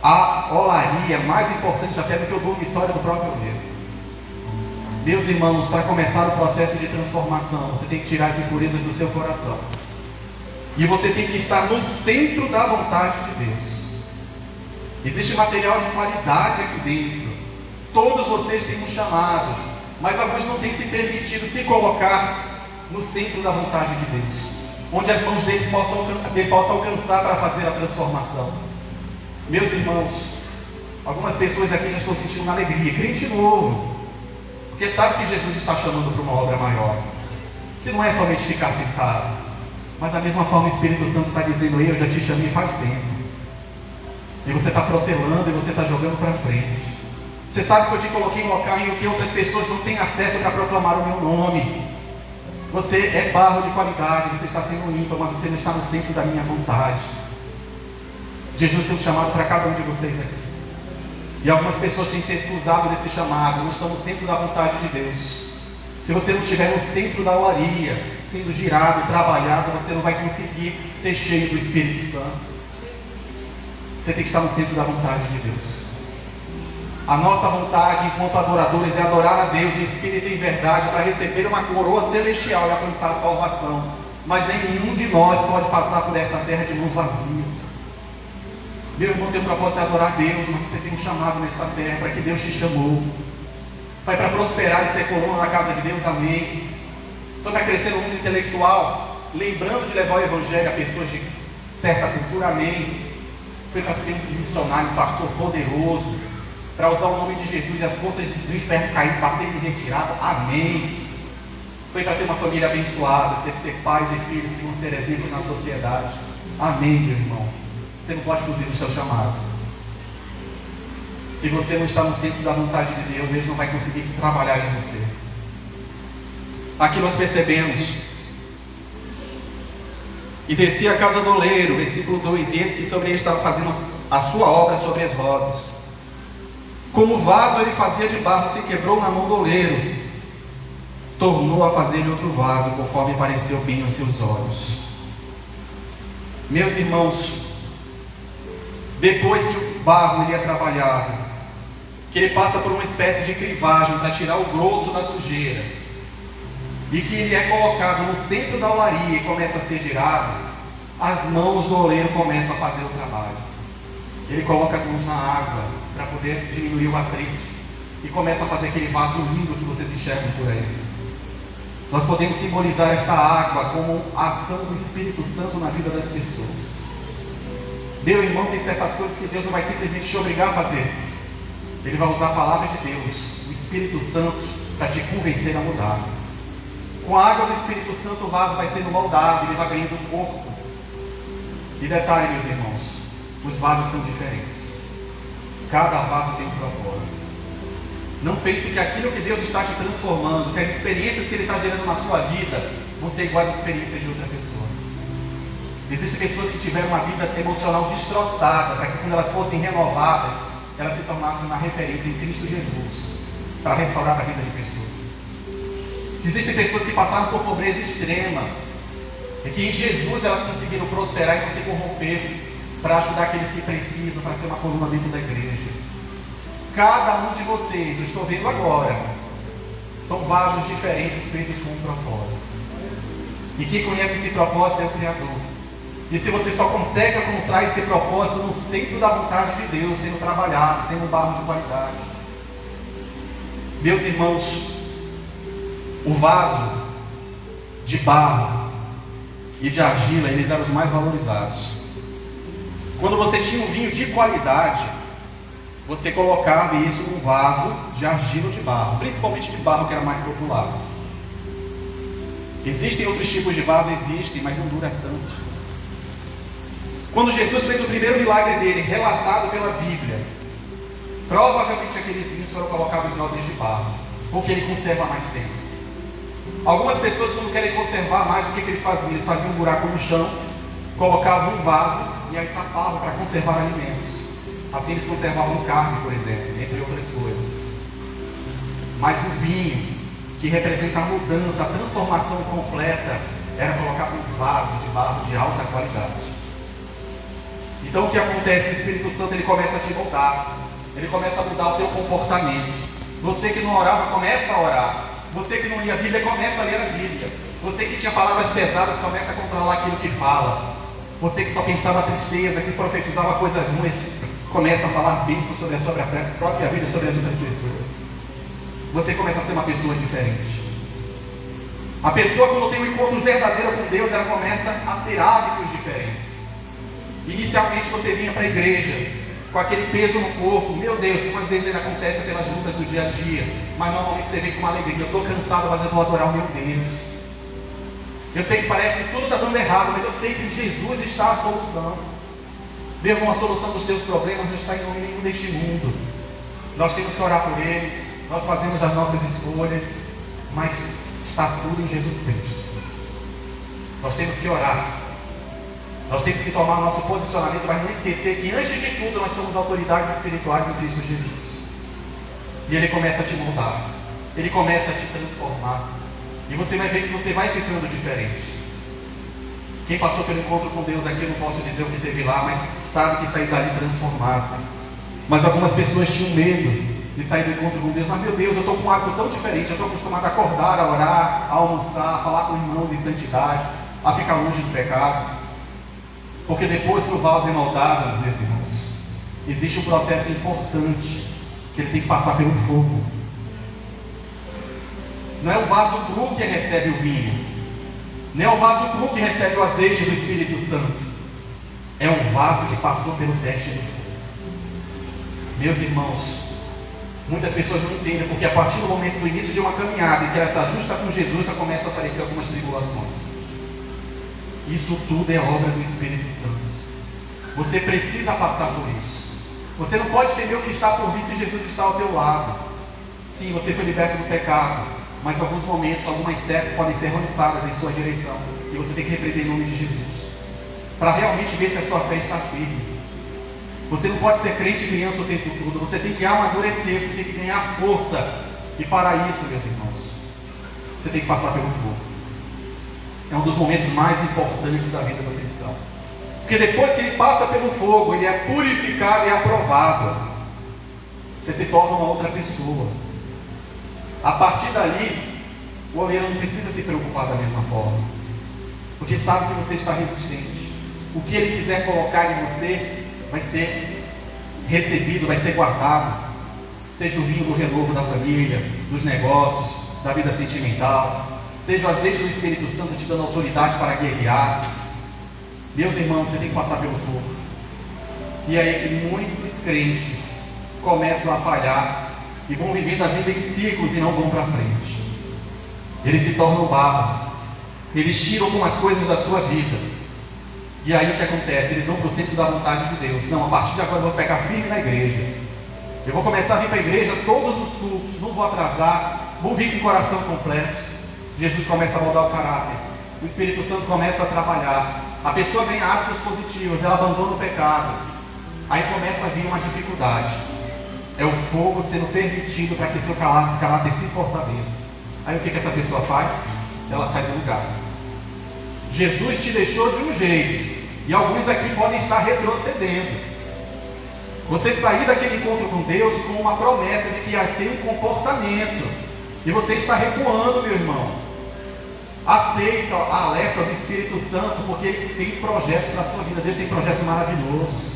A olaria é mais importante até do que o dormitório do próprio oleiro. Meus irmãos, para começar o processo de transformação, você tem que tirar as impurezas do seu coração. E você tem que estar no centro da vontade de Deus. Existe material de qualidade aqui dentro. Todos vocês têm um chamado, mas alguns não têm se permitido se colocar no centro da vontade de Deus, onde as mãos deles possam alcançar para fazer a transformação. Meus irmãos, algumas pessoas aqui já estão sentindo uma alegria, crente novo, porque sabe que Jesus está chamando para uma obra maior, que não é somente ficar sentado, mas da mesma forma o Espírito Santo está dizendo: eu já te chamei faz tempo, e você está protelando, e você está jogando para frente. Você sabe que eu te coloquei em local em que outras pessoas não têm acesso para proclamar o meu nome. Você é barro de qualidade, você está sendo ímpar, mas você não está no centro da minha vontade. Jesus tem um chamado para cada um de vocês aqui. E algumas pessoas têm se excusado desse chamado, não estão no centro da vontade de Deus. Se você não estiver no centro da olaria, sendo girado, trabalhado, você não vai conseguir ser cheio do Espírito Santo. Você tem que estar no centro da vontade de Deus. A nossa vontade enquanto adoradores é adorar a Deus em espírito e em verdade para receber uma coroa celestial e alcançar a salvação. Mas nenhum de nós pode passar por esta terra de mãos vazias. Meu irmão, tem um propósito de adorar a Deus, mas você tem um chamado nesta terra para que Deus te chamou. Vai para prosperar e ser coluna na casa de Deus, amém. Foi para crescer no mundo intelectual, lembrando de levar o Evangelho a pessoas de certa cultura, amém. Foi para ser um missionário, um pastor poderoso, para usar o nome de Jesus e as forças do inferno cair, bater em retirada, amém. Foi para ter uma família abençoada, ter pais e filhos que vão ser exemplos na sociedade, amém, meu irmão. Você não pode fugir do seu chamado. Se você não está no centro da vontade de Deus, Deus não vai conseguir trabalhar em você. Aqui nós percebemos: e descia a casa do oleiro, versículo 2, e esse que sobre ele estava fazendo a sua obra sobre as rodas. Como o vaso ele fazia de barro, se quebrou na mão do oleiro, tornou a fazer de outro vaso, conforme pareceu bem aos seus olhos. Meus irmãos, depois que o barro ele é trabalhado, que ele passa por uma espécie de crivagem para tirar o grosso da sujeira, e que ele é colocado no centro da olaria e começa a ser girado, as mãos do oleiro começam a fazer o trabalho. Ele coloca as mãos na água para poder diminuir o atrito e começa a fazer aquele vaso lindo que vocês enxergam por aí. Nós podemos simbolizar esta água como a ação do Espírito Santo na vida das pessoas. Meu irmão, tem certas coisas que Deus não vai simplesmente te obrigar a fazer. Ele vai usar a palavra de Deus, o Espírito Santo, para te convencer a mudar. Com a água do Espírito Santo, o vaso vai sendo moldado, ele vai ganhando um corpo. E detalhe, meus irmãos, os vasos são diferentes. Cada vaso tem um propósito. Não pense que aquilo que Deus está te transformando, que as experiências que Ele está gerando na sua vida, vão ser iguais às experiências de outra pessoa. Existem pessoas que tiveram uma vida emocional destroçada, para que quando elas fossem renovadas, elas se tornassem uma referência em Cristo Jesus, para restaurar a vida de pessoas. Existem pessoas que passaram por pobreza extrema, e que em Jesus elas conseguiram prosperar e não se corromper, para ajudar aqueles que precisam, para ser uma coluna dentro da igreja. Cada um de vocês, eu estou vendo agora, são vasos diferentes feitos com um propósito. E quem conhece esse propósito é o Criador. E se você só consegue encontrar esse propósito no centro da vontade de Deus, sendo trabalhado, sendo um barro de qualidade. Meus irmãos, o vaso de barro e de argila, eles eram os mais valorizados. Quando você tinha um vinho de qualidade, você colocava isso num vaso de argila ou de barro, principalmente de barro, que era mais popular. Existem outros tipos de vaso? Existem, mas não dura tanto. Quando Jesus fez o primeiro milagre dele, relatado pela Bíblia, provavelmente aqueles vinhos foram colocados em odres de barro, porque ele conserva mais tempo. Algumas pessoas, quando querem conservar mais, o que eles faziam? Eles faziam um buraco no chão, colocavam um vaso e aí tapavam para conservar alimentos. Assim eles conservavam carne, por exemplo, entre outras coisas. Mas o vinho, que representa a mudança, a transformação completa, era colocado num vaso de barro de alta qualidade. Então o que acontece? O Espírito Santo ele começa a te moldar, ele começa a mudar o teu comportamento. Você que não orava, começa a orar. Você que não lia a Bíblia, começa a ler a Bíblia. Você que tinha palavras pesadas, começa a controlar aquilo que fala. Você que só pensava tristeza, que profetizava coisas ruins, começa a falar bênçãos sobre a sua própria vida e sobre as outras pessoas. Você começa a ser uma pessoa diferente. A pessoa, quando tem um encontro verdadeiro com Deus, ela começa a ter hábitos diferentes. Inicialmente você vinha para a igreja com aquele peso no corpo. Meu Deus, algumas vezes ele acontece pelas lutas do dia a dia, mas normalmente você vem com uma alegria. Eu estou cansado, mas eu vou adorar o meu Deus. Eu sei que parece que tudo está dando errado, mas eu sei que Jesus está a solução. Meu irmão, a solução dos teus problemas não está em nome nenhum deste mundo. Nós temos que orar por eles, nós fazemos as nossas escolhas, mas está tudo em Jesus Cristo. Nós temos que orar. Nós temos que tomar nosso posicionamento, mas não esquecer que antes de tudo nós somos autoridades espirituais em Cristo Jesus. E Ele começa a te moldar, Ele começa a te transformar. E você vai ver que você vai ficando diferente. Quem passou pelo encontro com Deus aqui, eu não posso dizer o que teve lá, mas sabe que saiu dali transformado. Mas algumas pessoas tinham medo de sair do encontro com Deus. Mas meu Deus, eu estou com um hábito tão diferente. Eu estou acostumado a acordar, a orar, a almoçar, a falar com irmãos em santidade, a ficar longe do pecado. Porque depois que o vaso é moldado, meus irmãos, existe um processo importante que ele tem que passar pelo fogo. Não é o vaso cru que recebe o vinho, não é o vaso cru que recebe o azeite do Espírito Santo, é o vaso que passou pelo teste do fogo. Meus irmãos, muitas pessoas não entendem, porque a partir do momento do início de uma caminhada em que ela se ajusta com Jesus, já começa a aparecer algumas tribulações. Isso tudo é obra do Espírito Santo. Você precisa passar por isso. Você não pode temer o que está por vir se Jesus está ao teu lado. Sim, você foi liberto do pecado, mas em alguns momentos, algumas setas podem ser lançadas em sua direção, e você tem que repreender em nome de Jesus, para realmente ver se a sua fé está firme. Você não pode ser crente e criança o tempo todo. Você tem que amadurecer, você tem que ganhar força. E para isso, meus irmãos, você tem que passar pelo fogo. É um dos momentos mais importantes da vida do cristão. Porque depois que ele passa pelo fogo, ele é purificado e aprovado. Você se torna uma outra pessoa. A partir dali, o oleiro não precisa se preocupar da mesma forma. Porque sabe que você está resistente. O que ele quiser colocar em você vai ser recebido, vai ser guardado. Seja o vinho do renovo da família, dos negócios, da vida sentimental. Seja o azeite do Espírito Santo te dando autoridade para guerrear. Meus irmãos, você tem que passar pelo fogo. E aí que muitos crentes começam a falhar e vão vivendo a vida em ciclos e não vão para frente. Eles se tornam barro. Eles tiram algumas coisas da sua vida. E aí o que acontece? Eles vão para o centro da vontade de Deus. Não, a partir de agora eu vou pegar firme na igreja. Eu vou começar a vir para a igreja todos os cultos, não vou atrasar, vou vir com o coração completo. Jesus começa a moldar o caráter. O Espírito Santo começa a trabalhar. A pessoa ganha hábitos positivos, ela abandona o pecado. Aí começa a vir uma dificuldade. É o fogo sendo permitido para que seu caráter se fortaleça. Aí o que essa pessoa faz? Ela sai do lugar. Jesus te deixou de um jeito, e alguns aqui podem estar retrocedendo. Você sair daquele encontro com Deus com uma promessa de que ia ter um comportamento, e você está recuando, meu irmão. Aceita a alerta do Espírito Santo, porque Ele tem projetos para a sua vida. Deus tem projetos maravilhosos.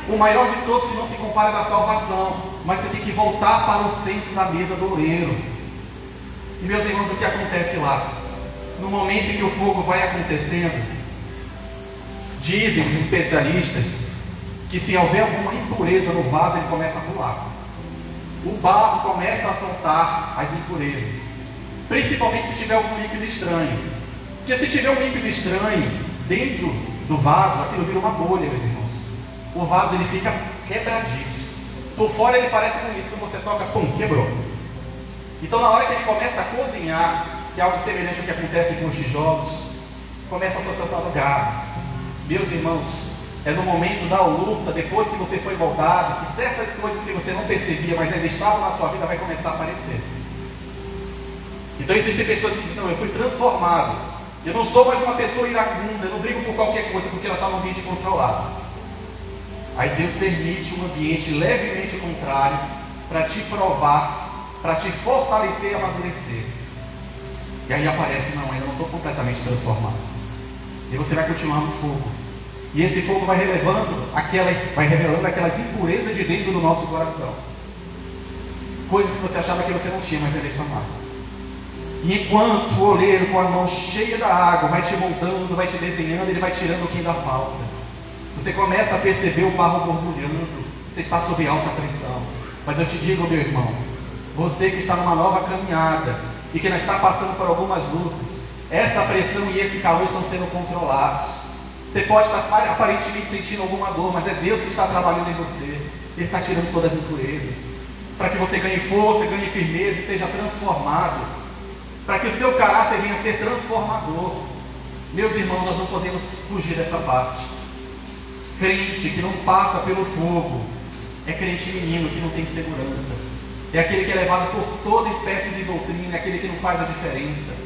O maior de todos que não se compara da salvação, mas você tem que voltar para o centro da mesa do oleiro. E meus irmãos, o que acontece lá? No momento em que o fogo vai acontecendo, dizem os especialistas que se houver alguma impureza no vaso, ele começa a pular. O barro começa a soltar as impurezas, principalmente se tiver algum líquido estranho. Porque se tiver um líquido estranho dentro do vaso, aquilo vira uma bolha, meus irmãos. O vaso ele fica quebradiço. Por fora ele parece um líquido, você toca, pum, quebrou. Então na hora que ele começa a cozinhar, que é algo semelhante ao que acontece com os tijolos, começa a soltar gases. Meus irmãos, é no momento da luta, depois que você foi moldado, que certas coisas que você não percebia, mas ainda estavam na sua vida, vai começar a aparecer. Então existem pessoas que dizem, não, eu fui transformado. Eu não sou mais uma pessoa iracunda, eu não brigo por qualquer coisa, porque ela está no ambiente controlado. Aí Deus permite um ambiente levemente contrário, para te provar, para te fortalecer e amadurecer. E aí aparece, não, eu não estou completamente transformado. E você vai continuar no fogo. E esse fogo vai revelando aquelas impurezas de dentro do nosso coração. Coisas que você achava que você não tinha, mas ainda estão lá. E enquanto o oleiro com a mão cheia da água vai te moldando, vai te desenhando, ele vai tirando o que ainda falta. Você começa a perceber o barro borbulhando, você está sob alta pressão. Mas eu te digo, meu irmão, você que está numa nova caminhada e que ainda está passando por algumas lutas, essa pressão e esse calor estão sendo controlados. Você pode estar aparentemente sentindo alguma dor, mas é Deus que está trabalhando em você. Ele está tirando todas as impurezas, para que você ganhe força, ganhe firmeza e seja transformado, para que o seu caráter venha a ser transformador. Meus irmãos, nós não podemos fugir dessa parte. Crente que não passa pelo fogo é crente menino que não tem segurança. É aquele que é levado por toda espécie de doutrina, é aquele que não faz a diferença.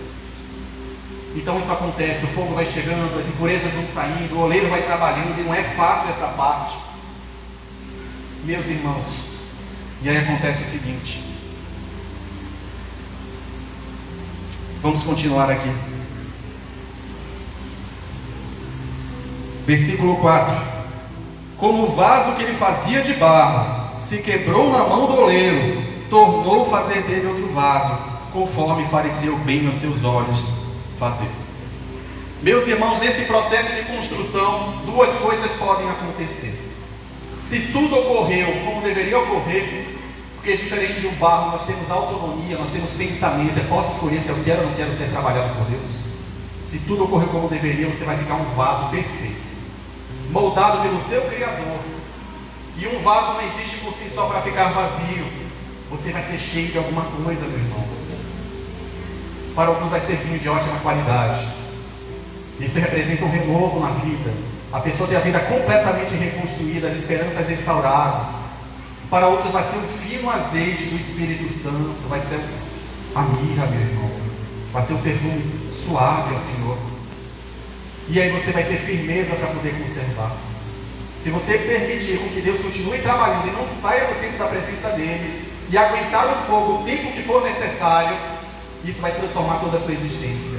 Então isso acontece, o fogo vai chegando, as impurezas vão saindo, o oleiro vai trabalhando, e não é fácil essa parte. Meus irmãos, e aí acontece o seguinte. Vamos continuar aqui. Versículo 4. Como o vaso que ele fazia de barro se quebrou na mão do oleiro, tornou fazer dele outro vaso, conforme pareceu bem aos seus olhos fazer. Meus irmãos, nesse processo de construção, duas coisas podem acontecer. Se tudo ocorreu como deveria ocorrer, porque diferente de um barro, nós temos autonomia, nós temos pensamento, eu posso escolher se eu quero ou não quero ser trabalhado por Deus. Se tudo ocorreu como deveria, você vai ficar um vaso perfeito, moldado pelo seu Criador. E um vaso não existe por si só para ficar vazio. Você vai ser cheio de alguma coisa, meu irmão. Para alguns vai ser vinho de ótima qualidade. Isso representa um renovo na vida. A pessoa tem a vida completamente reconstruída, as esperanças restauradas. Para outros vai ser um fino azeite do Espírito Santo, vai ser a mirra, meu irmão. Vai ser um perfume suave ao Senhor. E aí você vai ter firmeza para poder conservar. Se você permitir com que Deus continue trabalhando e não saia do centro da presença dele, e aguentar o fogo o tempo que for necessário, isso vai transformar toda a sua existência.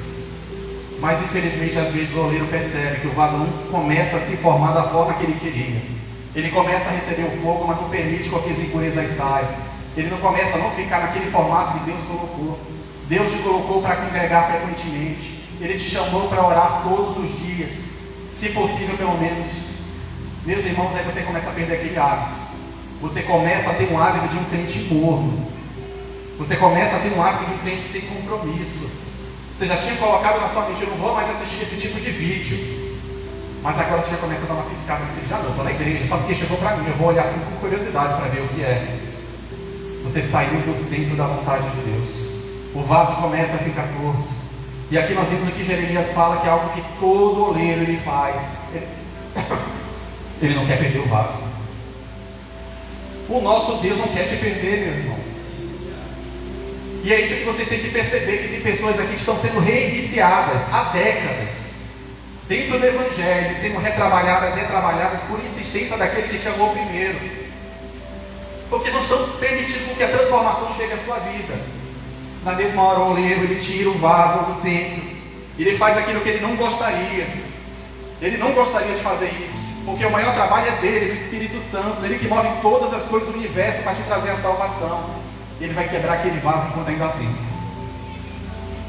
Mas infelizmente às vezes o oleiro percebe que o vaso não começa a se formar da forma que ele queria. Ele começa a receber o fogo, mas não permite que as impurezas saiam. Ele não começa a não ficar naquele formato que Deus colocou. Deus te colocou para congregar frequentemente. Ele te chamou para orar todos os dias, se possível pelo menos. Meus irmãos, aí você começa a perder aquele hábito. Você começa a ter um hábito de um crente morno. Você começa a ter um hábito de um crente sem compromisso. Você já tinha colocado na sua mente, eu não vou mais assistir esse tipo de vídeo. Mas agora você já começa a dar uma piscada, você já não, estou na igreja, só porque chegou para mim, eu vou olhar assim com curiosidade para ver o que é. Você saiu do centro da vontade de Deus. O vaso começa a ficar torto. E aqui nós vimos o que Jeremias fala, que é algo que todo oleiro ele faz. Ele não quer perder o vaso. O nosso Deus não quer te perder, meu irmão. E é isso que vocês têm que perceber, que tem pessoas aqui que estão sendo reiniciadas há décadas dentro do Evangelho, sendo retrabalhadas por insistência daquele que chamou primeiro. Porque não estão permitindo que a transformação chegue à sua vida. Na mesma hora o oleiro, ele tira o vaso do centro, ele faz aquilo que ele não gostaria. Ele não gostaria de fazer isso, porque o maior trabalho é dele, do Espírito Santo, ele que move todas as coisas do universo para te trazer a salvação. Ele vai quebrar aquele vaso enquanto ainda tem.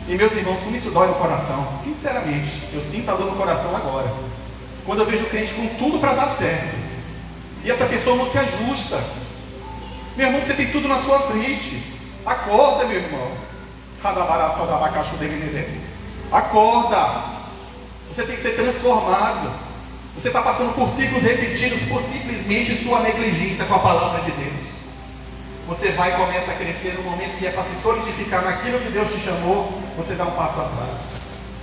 E meus irmãos, como isso dói no coração, sinceramente, eu sinto a dor no coração agora, quando eu vejo o crente com tudo para dar certo, E essa pessoa não se ajusta. Meu irmão, você tem tudo na sua frente. Acorda, meu irmão. Acorda. Você tem que ser transformado. Você está passando por ciclos repetidos por simplesmente sua negligência com a palavra de Deus. Você vai e começa a crescer no momento que é para se solidificar naquilo que Deus te chamou, você dá um passo atrás.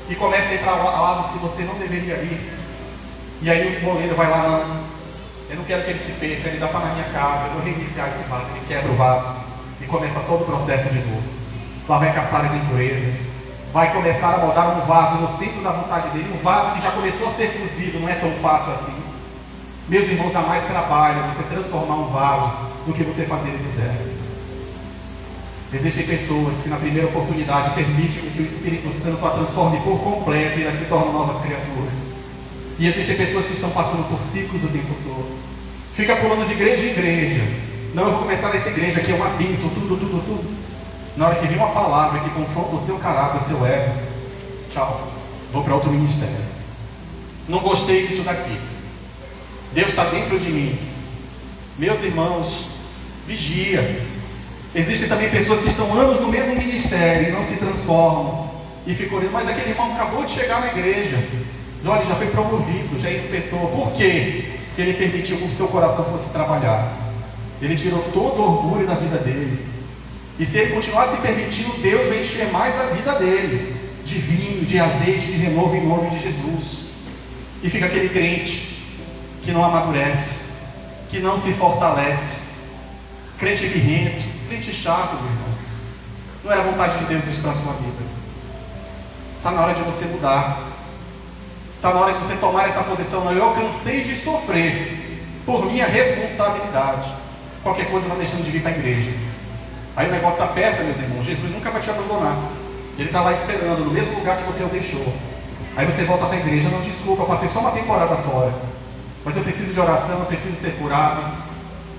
E começa a ir para lados que você não deveria ir. E aí o goleiro vai lá, não, eu não quero que ele se perca, ele dá para na minha casa, eu vou reiniciar esse vaso, ele quebra o vaso e começa todo o processo de novo. Lá vai caçar as impurezas, vai começar a moldar um vaso no centro da vontade dele, um vaso que já começou a ser cozido, não é tão fácil assim. Meus irmãos, dá mais trabalho você transformar um vaso do que você fazer ele do zero. Existem pessoas que na primeira oportunidade permitem que o Espírito Santo a transforme por completo e elas se tornam novas criaturas. E existem pessoas que estão passando por ciclos o tempo todo. Fica pulando de igreja em igreja. Não, eu vou começar nessa igreja aqui, é uma bênção, tudo. Na hora que vem uma palavra que confronta o seu caráter, o seu ego, tchau, vou para outro ministério. Não gostei disso daqui. Deus está dentro de mim. Meus irmãos, vigia. Existem também pessoas que estão anos no mesmo ministério e não se transformam. E ficam olhando, mas aquele irmão acabou de chegar na igreja. Olha, já foi promovido, já é inspetor. Por quê? Porque ele permitiu que o seu coração fosse trabalhar. Ele tirou todo o orgulho da vida dele. E se ele continuar se permitindo, Deus vai encher mais a vida dele de vinho, de azeite, de renovo em nome de Jesus. E fica aquele crente que não amadurece, que não se fortalece, crente birrento, crente chato, meu irmão. Não era vontade de Deus isso para a sua vida. Está na hora de você mudar. Está na hora de você tomar essa posição. Não, eu cansei de sofrer por minha responsabilidade. Qualquer coisa vai deixando de vir para a igreja. Aí o negócio aperta, meus irmãos. Jesus nunca vai te abandonar. Ele está lá esperando, no mesmo lugar que você o deixou. Aí você volta para a igreja. Não, desculpa, eu passei só uma temporada fora. Mas eu preciso de oração, eu preciso ser curado.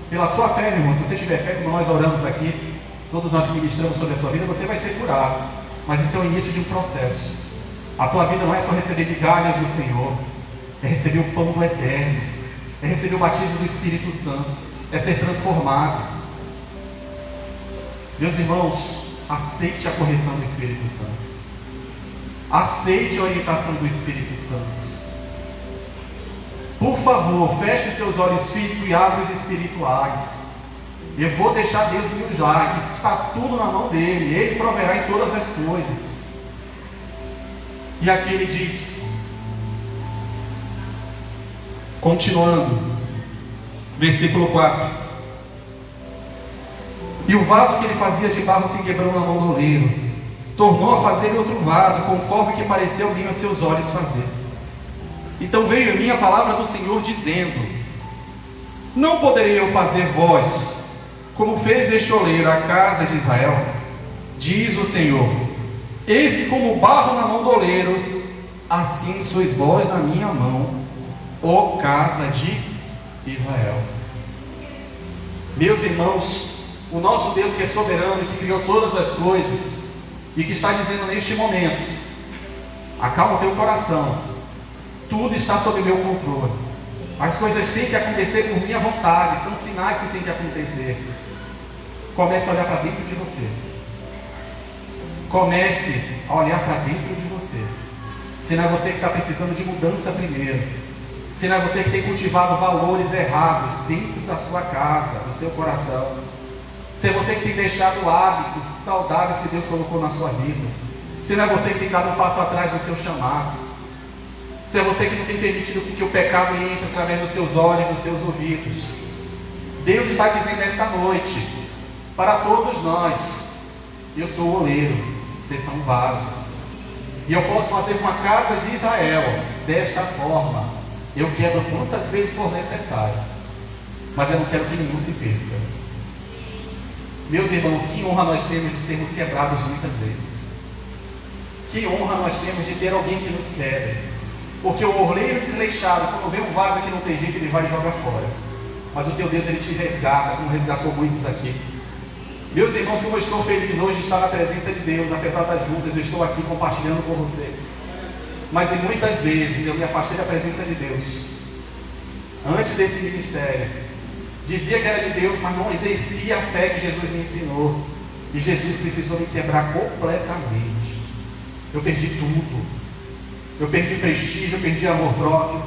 Pela sua fé, meu irmão, se você tiver fé, como nós oramos aqui, todos nós ministramos sobre a sua vida, você vai ser curado. Mas isso é o início de um processo. A tua vida não é só receber migalhas do Senhor, é receber o pão do Eterno, é receber o batismo do Espírito Santo, é ser transformado. Meus irmãos, aceite a correção do Espírito Santo. Aceite a orientação do Espírito Santo. Por favor, feche os seus olhos físicos e abra os espirituais. Eu vou deixar Deus me usar, que está tudo na mão dele, ele proverá em todas as coisas. E aqui ele diz, continuando, versículo 4: e o vaso que ele fazia de barro se quebrou na mão do oleiro, tornou a fazer outro vaso, conforme que pareceu bem aos seus olhos fazer. Então veio a mim a palavra do Senhor dizendo: não poderei eu fazer vós, como fez este oleiro a casa de Israel? Diz o Senhor: eis que como barro na mão do oleiro, assim sois vós na minha mão, ó casa de Israel. Meus irmãos, o nosso Deus que é soberano e que criou todas as coisas, e que está dizendo neste momento: acalma o teu coração, tudo está sob meu controle, as coisas têm que acontecer por minha vontade, são sinais que têm que acontecer. Comece a olhar para dentro de você. Comece a olhar para dentro de você. Se não é você que está precisando de mudança primeiro, se não é você que tem cultivado valores errados dentro da sua casa, do seu coração, se é você que tem deixado hábitos saudáveis que Deus colocou na sua vida, se não é você que tem dado um passo atrás do seu chamado, se é você que não tem permitido que o pecado entre através dos seus olhos, dos seus ouvidos, Deus está dizendo esta noite para todos nós: eu sou o oleiro, vocês são um vaso, e eu posso fazer uma casa de Israel desta forma. Eu quebro quantas vezes for necessário, mas eu não quero que nenhum se perca. Meus irmãos, que honra nós temos de sermos quebrados muitas vezes. Que honra nós temos de ter alguém que nos quebre. Porque o oleiro desleixado, quando vê um vaso que não tem jeito, ele vai e joga fora. Mas o teu Deus, ele te resgata, como resgatou muitos aqui. Meus irmãos, como eu estou feliz hoje de estar na presença de Deus, apesar das lutas, eu estou aqui compartilhando com vocês. Mas muitas vezes eu me afastei da presença de Deus. Antes desse ministério, Dizia que era de Deus, mas não exercia a fé que Jesus me ensinou. E Jesus precisou me quebrar completamente. Eu perdi tudo. Eu perdi prestígio, eu perdi amor próprio.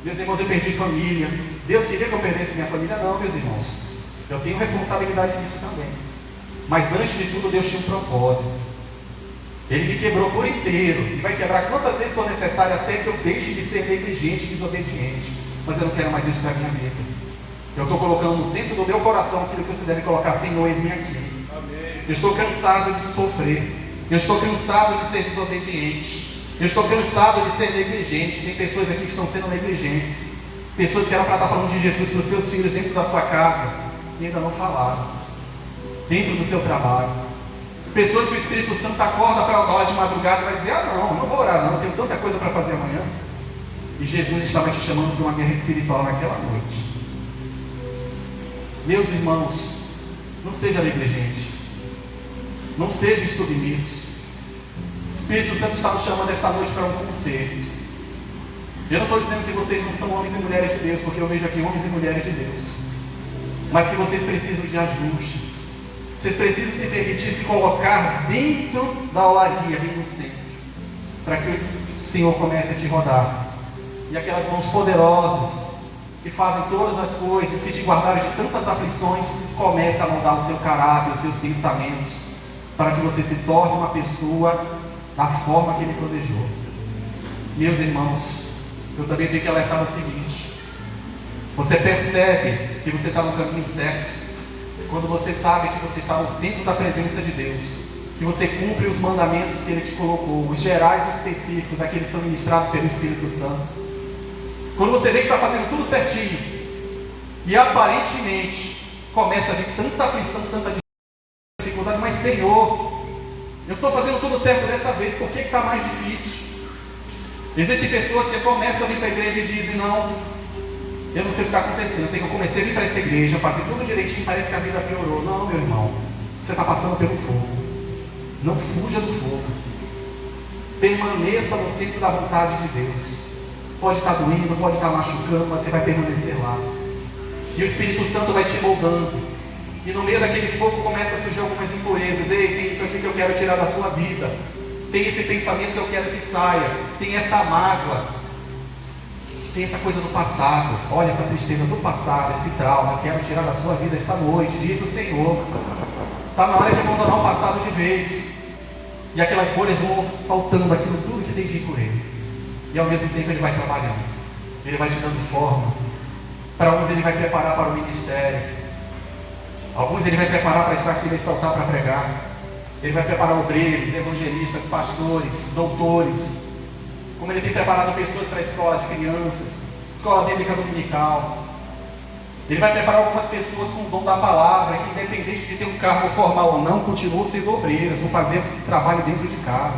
Meus irmãos, eu perdi família. Deus queria que eu perdesse minha família? Não, meus irmãos. Eu tenho responsabilidade nisso também. Mas antes de tudo, Deus tinha um propósito. Ele me quebrou por inteiro. E vai quebrar quantas vezes for necessário até que eu deixe de ser negligente e desobediente. Mas eu não quero mais isso para a minha vida. Eu estou colocando no centro do meu coração aquilo que você deve colocar: Senhor, eis-me aqui. Amém. Eu estou cansado de sofrer. Eu estou cansado de ser desobediente. Eu estou cansado de ser negligente. Tem pessoas aqui que estão sendo negligentes. Pessoas que eram para estar falando de Jesus para os seus filhos dentro da sua casa e ainda não falaram. Dentro do seu trabalho. Pessoas que o Espírito Santo acorda para orar de madrugada e vai dizer: ah, não vou orar não, tenho tanta coisa para fazer amanhã. E Jesus estava te chamando para uma guerra espiritual naquela noite. Meus irmãos, não seja negligente. Não seja insubmisso. O Espírito Santo está nos chamando esta noite para um concerto. Eu não estou dizendo que vocês não são homens e mulheres de Deus, porque eu vejo aqui homens e mulheres de Deus. Mas que vocês precisam de ajustes. Vocês precisam se permitir se colocar dentro da olaria, ali no centro, para que o Senhor comece a te rodar. E aquelas mãos poderosas, que fazem todas as coisas, que te guardaram de tantas aflições, comece a moldar o seu caráter, os seus pensamentos, para que você se torne uma pessoa da forma que Ele planejou. Meus irmãos, eu também tenho que alertar o seguinte: você percebe que você está no caminho certo quando você sabe que você está no centro da presença de Deus, que você cumpre os mandamentos que Ele te colocou, os gerais e específicos, aqueles que são ministrados pelo Espírito Santo. Quando você vê que está fazendo tudo certinho e aparentemente começa a vir tanta aflição, tanta dificuldade, mas Senhor, eu estou fazendo tudo certo dessa vez, por que está mais difícil? Existem pessoas que começam a vir para a igreja e dizem: não, eu não sei o que está acontecendo, eu sei que eu comecei a vir para essa igreja, fazer tudo direitinho, parece que a vida piorou. Não, meu irmão, você está passando pelo fogo. Não fuja do fogo. Permaneça no centro da vontade de Deus. Pode estar doendo, pode estar machucando, mas você vai permanecer lá. E o Espírito Santo vai te moldando. E no meio daquele fogo começa a surgir algumas impurezas. Ei, tem isso aqui que eu quero tirar da sua vida. Tem esse pensamento que eu quero que saia. Tem essa mágoa. Tem essa coisa do passado. Olha essa tristeza do passado, esse trauma. Eu quero tirar da sua vida esta noite, diz o Senhor. Está na hora de abandonar o passado de vez. E aquelas bolhas vão soltando aquilo tudo que tem de impureza. E ao mesmo tempo Ele vai trabalhando. Ele vai te dando forma. Para uns Ele vai preparar para o ministério. Alguns Ele vai preparar para estar aqui nesse altar para pregar. Ele vai preparar obreiros, evangelistas, pastores, doutores. Como Ele tem preparado pessoas para a escola de crianças, escola bíblica dominical. Ele vai preparar algumas pessoas com o dom da palavra, que independente de ter um cargo formal ou não, continuam sendo obreiras, vão fazer esse trabalho dentro de casa.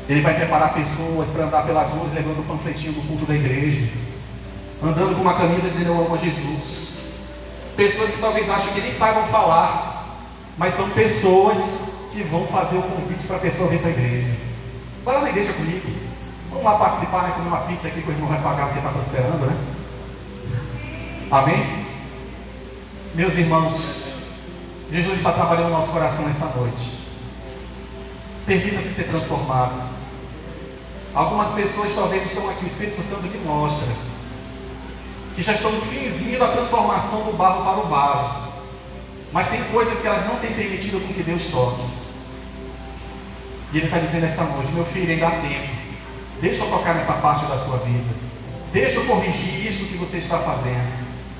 Ele vai preparar pessoas para andar pelas ruas levando o panfletinho do culto da igreja, andando com uma camisa dizendo: eu amo a Jesus. Pessoas que talvez achem que nem saibam falar, mas são pessoas que vão fazer o convite para a pessoa vir para a igreja. Vai lá na igreja comigo, vamos lá participar, né? Comer uma pizza aqui que o irmão vai pagar porque está prosperando, né? Amém? Meus irmãos, Jesus está trabalhando no nosso coração esta noite. Permita-se ser transformado. Algumas pessoas talvez estão aqui, o Espírito Santo lhe mostra, que já estão no finzinho da transformação do barro para o vaso, mas tem coisas que elas não têm permitido com que Deus toque. E Ele está dizendo esta noite: meu filho, ainda há tempo. Deixa eu tocar nessa parte da sua vida. Deixa eu corrigir isso que você está fazendo,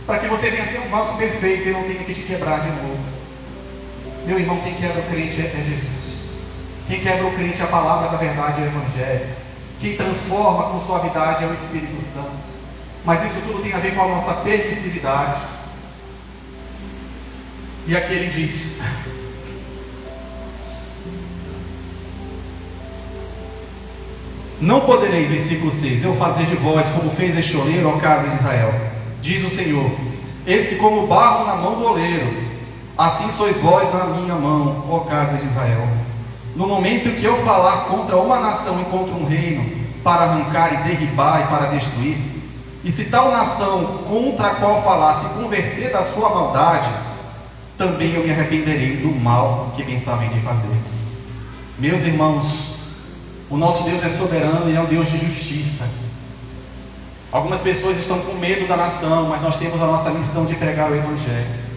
para que você venha ser um vaso perfeito e não tenha que te quebrar de novo. Meu irmão, quem quebra o crente é Jesus. Quem quebra o crente é a palavra da verdade, é o Evangelho. Quem transforma com suavidade é o Espírito Santo. Mas isso tudo tem a ver com a nossa permissividade. E aqui ele diz: não poderei, versículo 6, eu fazer de vós como fez este oleiro, ó casa de Israel. Diz o Senhor: eis que como barro na mão do oleiro, assim sois vós na minha mão, ó casa de Israel. No momento que eu falar contra uma nação e contra um reino, para arrancar e derribar e para destruir, E se tal nação contra a qual falar se converter da sua maldade, também eu me arrependerei do mal que pensavam em fazer. Meus irmãos, o nosso Deus é soberano e é um Deus de justiça. Algumas pessoas estão com medo da nação, mas nós temos a nossa missão de pregar o Evangelho.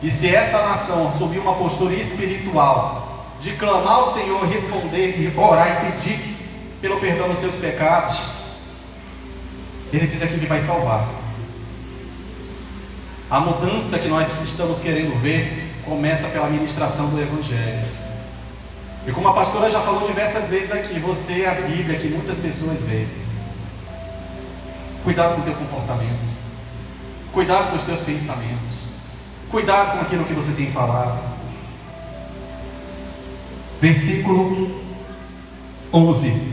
E se essa nação assumir uma postura espiritual, de clamar ao Senhor, responder, e orar e pedir pelo perdão dos seus pecados, Ele diz aqui que vai salvar. A mudança que nós estamos querendo ver começa pela ministração do Evangelho. E como a pastora já falou diversas vezes aqui, você é a Bíblia que muitas pessoas veem. Cuidado com o teu comportamento. Cuidado com os teus pensamentos. Cuidado com aquilo que você tem falado. Versículo 11.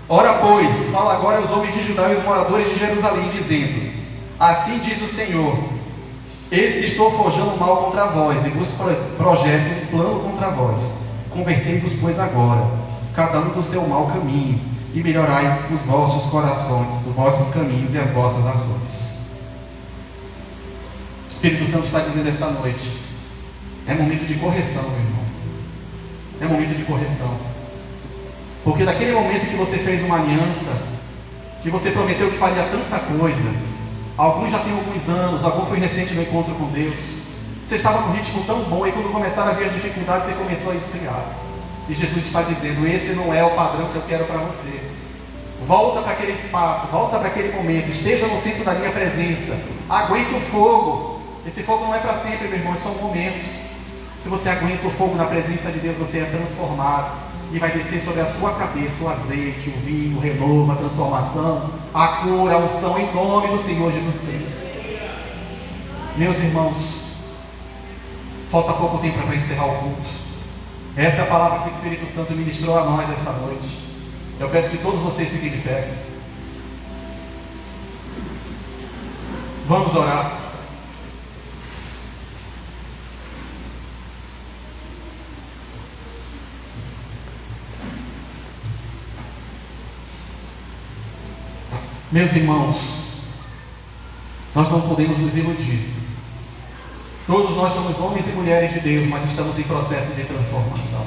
Ora, pois, fala agora aos homens de Judá e aos moradores de Jerusalém, dizendo: assim diz o Senhor: eis que estou forjando mal contra vós, e vos projeto um plano contra vós. Convertei-vos, pois, agora, cada um do seu mau caminho, e melhorai os vossos corações, os vossos caminhos e as vossas ações. O Espírito Santo está dizendo esta noite: é momento de correção, meu irmão. É momento de correção. Porque daquele momento que você fez uma aliança, que você prometeu que faria tanta coisa, alguns já têm alguns anos, algum foi recente no encontro com Deus, você estava com um ritmo tão bom, e quando começaram a vir as dificuldades, você começou a esfriar. E Jesus está dizendo: esse não é o padrão que eu quero para você. Volta para aquele espaço, volta para aquele momento, esteja no centro da minha presença, aguenta o fogo. Esse fogo não é para sempre, meu irmão, é só um momento. Se você aguenta o fogo na presença de Deus, você é transformado. E vai descer sobre a sua cabeça o azeite, o vinho, o renovo, a transformação, a cura, a unção, em nome do Senhor Jesus Cristo. Meus irmãos, falta pouco tempo para encerrar o culto. Essa é a palavra que o Espírito Santo ministrou a nós esta noite. Eu peço que todos vocês fiquem de pé. Vamos orar. Meus irmãos, nós não podemos nos iludir. Todos nós somos homens e mulheres de Deus, mas estamos em processo de transformação.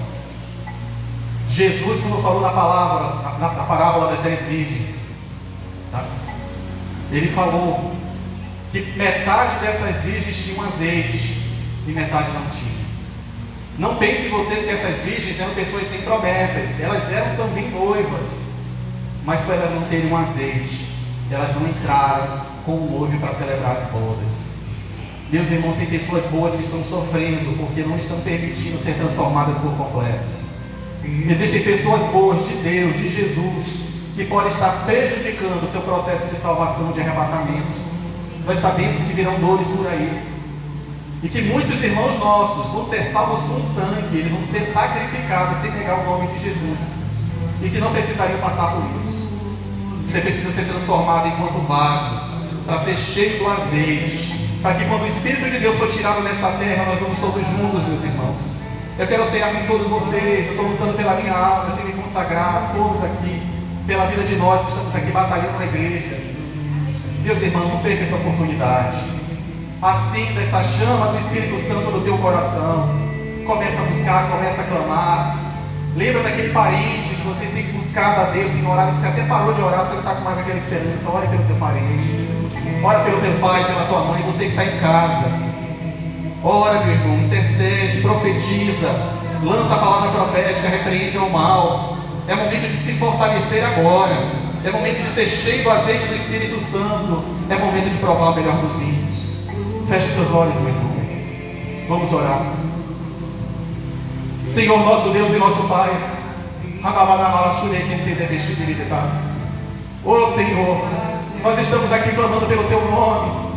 Jesus, quando falou na parábola das 10 virgens, tá? Ele falou que metade dessas virgens tinham azeite e metade não tinha. Não pensem vocês que essas virgens eram pessoas sem promessas, elas eram também noivas, mas por elas não terem um azeite, elas não entraram com o noivo para celebrar as bodas. Meus irmãos, tem pessoas boas que estão sofrendo porque não estão permitindo ser transformadas por completo. Existem pessoas boas de Deus, de Jesus, que podem estar prejudicando o seu processo de salvação, de arrebatamento. Nós sabemos que virão dores por aí, e que muitos irmãos nossos vão ser salvos com sangue, eles vão ser sacrificados sem negar o nome de Jesus, e que não precisariam passar por isso. Você precisa ser transformado enquanto vaso, para ser cheio do azeite, para que quando o Espírito de Deus for tirado nesta terra, nós vamos todos juntos, meus irmãos. Eu quero cear com todos vocês, eu estou lutando pela minha alma, eu tenho que me consagrar, todos aqui, pela vida de nós que estamos aqui batalhando na igreja. Meus irmãos, não perca essa oportunidade. Acenda essa chama do Espírito Santo no teu coração. Começa a buscar, começa a clamar. Lembra daquele parente que você tem buscado a Deus, tem orado, você até parou de orar, você não está com mais aquela esperança. Ore pelo teu parente, ora pelo teu pai, pela tua mãe, você que está em casa. Ora, meu irmão, intercede, profetiza, lança a palavra profética, repreende ao mal. É momento de se fortalecer agora. É momento de ser cheio do azeite do Espírito Santo. É momento de provar o melhor dos vinhos. Feche seus olhos, meu irmão. Vamos orar. Senhor, nosso Deus e nosso Pai, ó Senhor, nós estamos aqui clamando pelo Teu nome.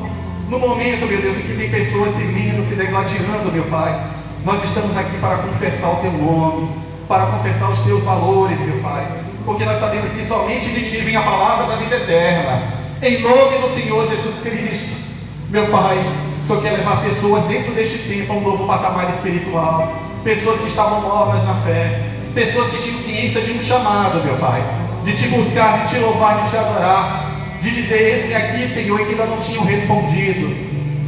No momento, meu Deus, em que tem pessoas terminando, se degladiando, meu Pai, nós estamos aqui para confessar o Teu nome, para confessar os Teus valores, meu Pai, porque nós sabemos que somente de Ti vem a palavra da vida eterna. Em nome do Senhor Jesus Cristo, meu Pai, o Senhor quer levar pessoas dentro deste tempo a um novo patamar espiritual. Pessoas que estavam mornas na fé, pessoas que tinham ciência de um chamado, meu Pai, de Te buscar, de Te louvar, de Te adorar, de dizer esse aqui, Senhor, e que ainda não tinham respondido.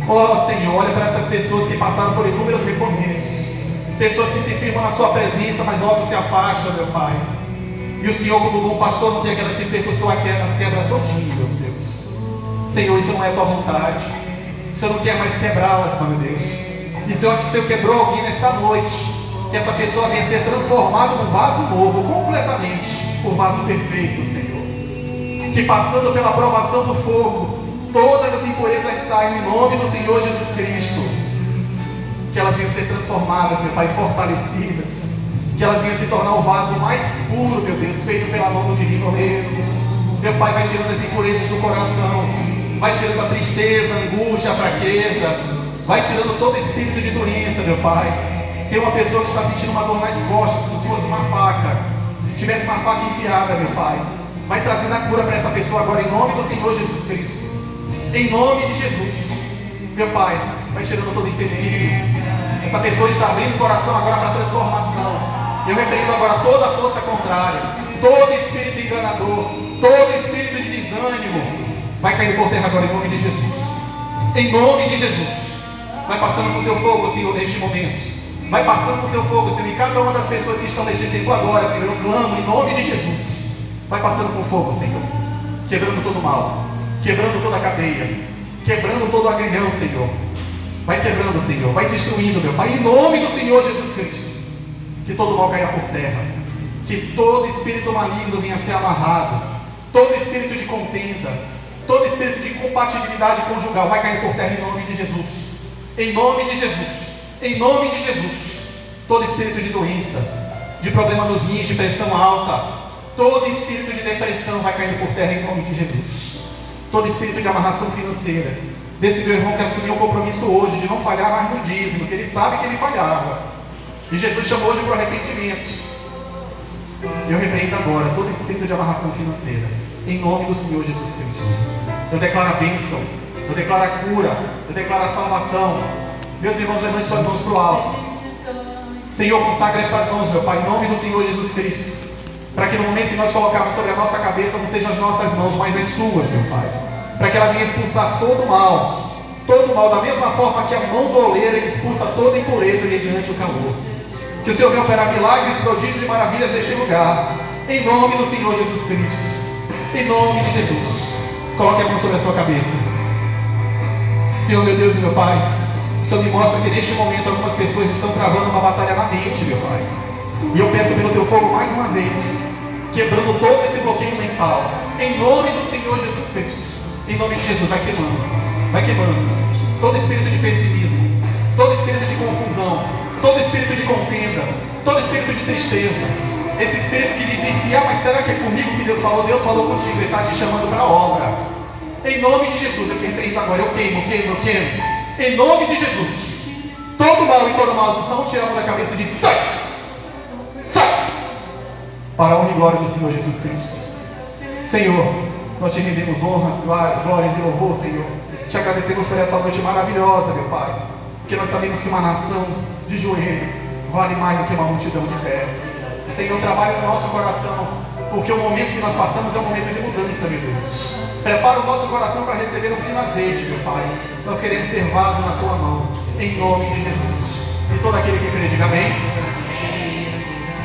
Ó Senhor, olha para essas pessoas que passaram por inúmeros recomeços, pessoas que se firmam na sua presença, mas logo se afastam, meu Pai. E o Senhor, como bom pastor, não tem aquela se percussão a quebra todinha, meu Deus. Senhor, isso não é tua vontade. O Senhor não quer mais quebrá-las, meu Deus. E Senhor, que o Senhor quebrou alguém nesta noite, que essa pessoa venha ser transformada num vaso novo, completamente, o vaso perfeito, Senhor. Que passando pela provação do fogo, todas as impurezas saiam em nome do Senhor Jesus Cristo. Que elas venham ser transformadas, meu Pai, fortalecidas. Que elas venham se tornar o vaso mais puro, meu Deus, feito pela mão do divino oleiro. Meu Pai, vai tirando as impurezas do coração, vai tirando a tristeza, a angústia, a fraqueza, vai tirando todo espírito de doença, meu Pai. Tem uma pessoa que está sentindo uma dor nas costas, como se fosse uma faca, se tivesse uma faca enfiada, meu Pai. Vai trazendo a cura para essa pessoa agora, em nome do Senhor Jesus Cristo. Em nome de Jesus, meu Pai, vai tirando todo empecilho. Essa pessoa está abrindo o coração agora para a transformação. Eu repreendo agora toda a força contrária, todo espírito enganador, todo espírito de desânimo, vai cair por terra agora em nome de Jesus. Em nome de Jesus. Vai passando com o teu fogo, Senhor, neste momento. Vai passando com o teu fogo, Senhor, em cada uma das pessoas que estão neste tempo agora, Senhor. Eu clamo em nome de Jesus. Vai passando com fogo, Senhor, quebrando todo o mal, quebrando toda a cadeia, quebrando todo o agrilhão, Senhor. Vai quebrando, Senhor, vai destruindo, meu Pai, em nome do Senhor Jesus Cristo. Que todo o mal caia por terra, que todo espírito maligno venha a ser amarrado, todo espírito de contenda, todo espírito de incompatibilidade conjugal vai cair por terra em nome de Jesus. Em nome de Jesus, em nome de Jesus. Todo espírito de doença, de problema nos rins, de pressão alta, todo espírito de depressão vai cair por terra em nome de Jesus. Todo espírito de amarração financeira, desse meu irmão que assumiu o compromisso hoje de não falhar mais no dízimo, que ele sabe que ele falhava. E Jesus chamou hoje para o arrependimento. Eu repreendo agora todo espírito de amarração financeira, em nome do Senhor Jesus Cristo. Eu declaro a bênção, eu declaro a cura, eu declaro a salvação. Meus irmãos, levante suas mãos para o alto. Senhor, consagra estas mãos, meu Pai, em nome do Senhor Jesus Cristo, para que no momento que nós colocarmos sobre a nossa cabeça, não sejam as nossas mãos, mas as suas, meu Pai. Para que ela venha expulsar todo o mal, da mesma forma que a mão do oleiro expulsa toda impureza mediante o calor. Que o Senhor venha operar milagres, prodígios e maravilhas neste lugar, em nome do Senhor Jesus Cristo. Em nome de Jesus. Coloque a mão sobre a sua cabeça. Senhor, meu Deus e meu Pai, o Senhor me mostra que neste momento algumas pessoas estão travando uma batalha na mente, meu Pai. E eu peço pelo teu fogo mais uma vez, quebrando todo esse bloqueio mental, em nome do Senhor Jesus Cristo. Em nome de Jesus, vai queimando todo espírito de pessimismo, todo espírito de confusão, todo espírito de contenda, todo espírito de tristeza, esse espírito que diz assim, mas será que é comigo que Deus falou? Deus falou contigo, Ele está te chamando para a obra. Em nome de Jesus, eu repreendo agora, eu queimo. Em nome de Jesus, todo mal e toda maldição tiramos da cabeça de sai, para a honra e glória do Senhor Jesus Cristo. Senhor, nós te rendemos honras, glórias e louvor, Senhor. Te agradecemos por essa noite maravilhosa, meu Pai, porque nós sabemos que uma nação de joelho vale mais do que uma multidão de pé. Senhor, trabalha no nosso coração, porque o momento que nós passamos é um momento de mudança, meu Deus. Prepara o nosso coração para receber um fino azeite, meu Pai. Nós queremos ser vaso na tua mão, em nome de Jesus. E todo aquele que crê, diga amém.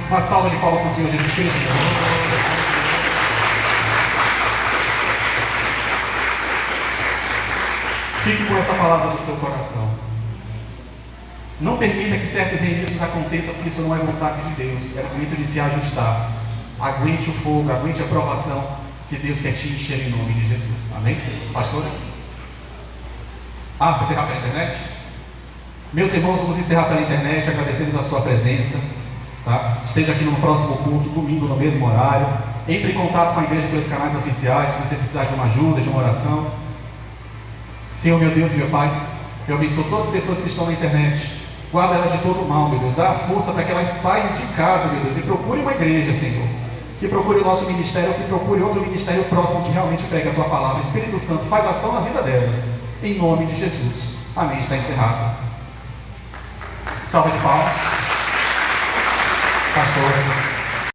Uma salva de palmas para o Senhor Jesus Cristo. Fique com essa palavra no seu coração. Não permita que certos reinícios aconteçam, porque isso não é vontade de Deus. É momento de se ajustar. Aguente o fogo, aguente a provação, que Deus quer te encher em nome de Jesus. Amém? Pastor? Vou encerrar pela internet? Meus irmãos, vamos encerrar pela internet. Agradecemos a sua presença. Tá? Esteja aqui no próximo culto, domingo, no mesmo horário. Entre em contato com a igreja pelos canais oficiais, se você precisar de uma ajuda, de uma oração. Senhor, meu Deus e meu Pai, eu abençoo todas as pessoas que estão na internet. Guarda elas de todo o mal, meu Deus. Dá força para que elas saiam de casa, meu Deus, e procure uma igreja, Senhor. Que procure o nosso ministério, que procure outro ministério próximo que realmente pregue a Tua palavra. Espírito Santo, faz ação na vida delas. Em nome de Jesus. Amém. Está encerrado. Salva de palmas. Pastor.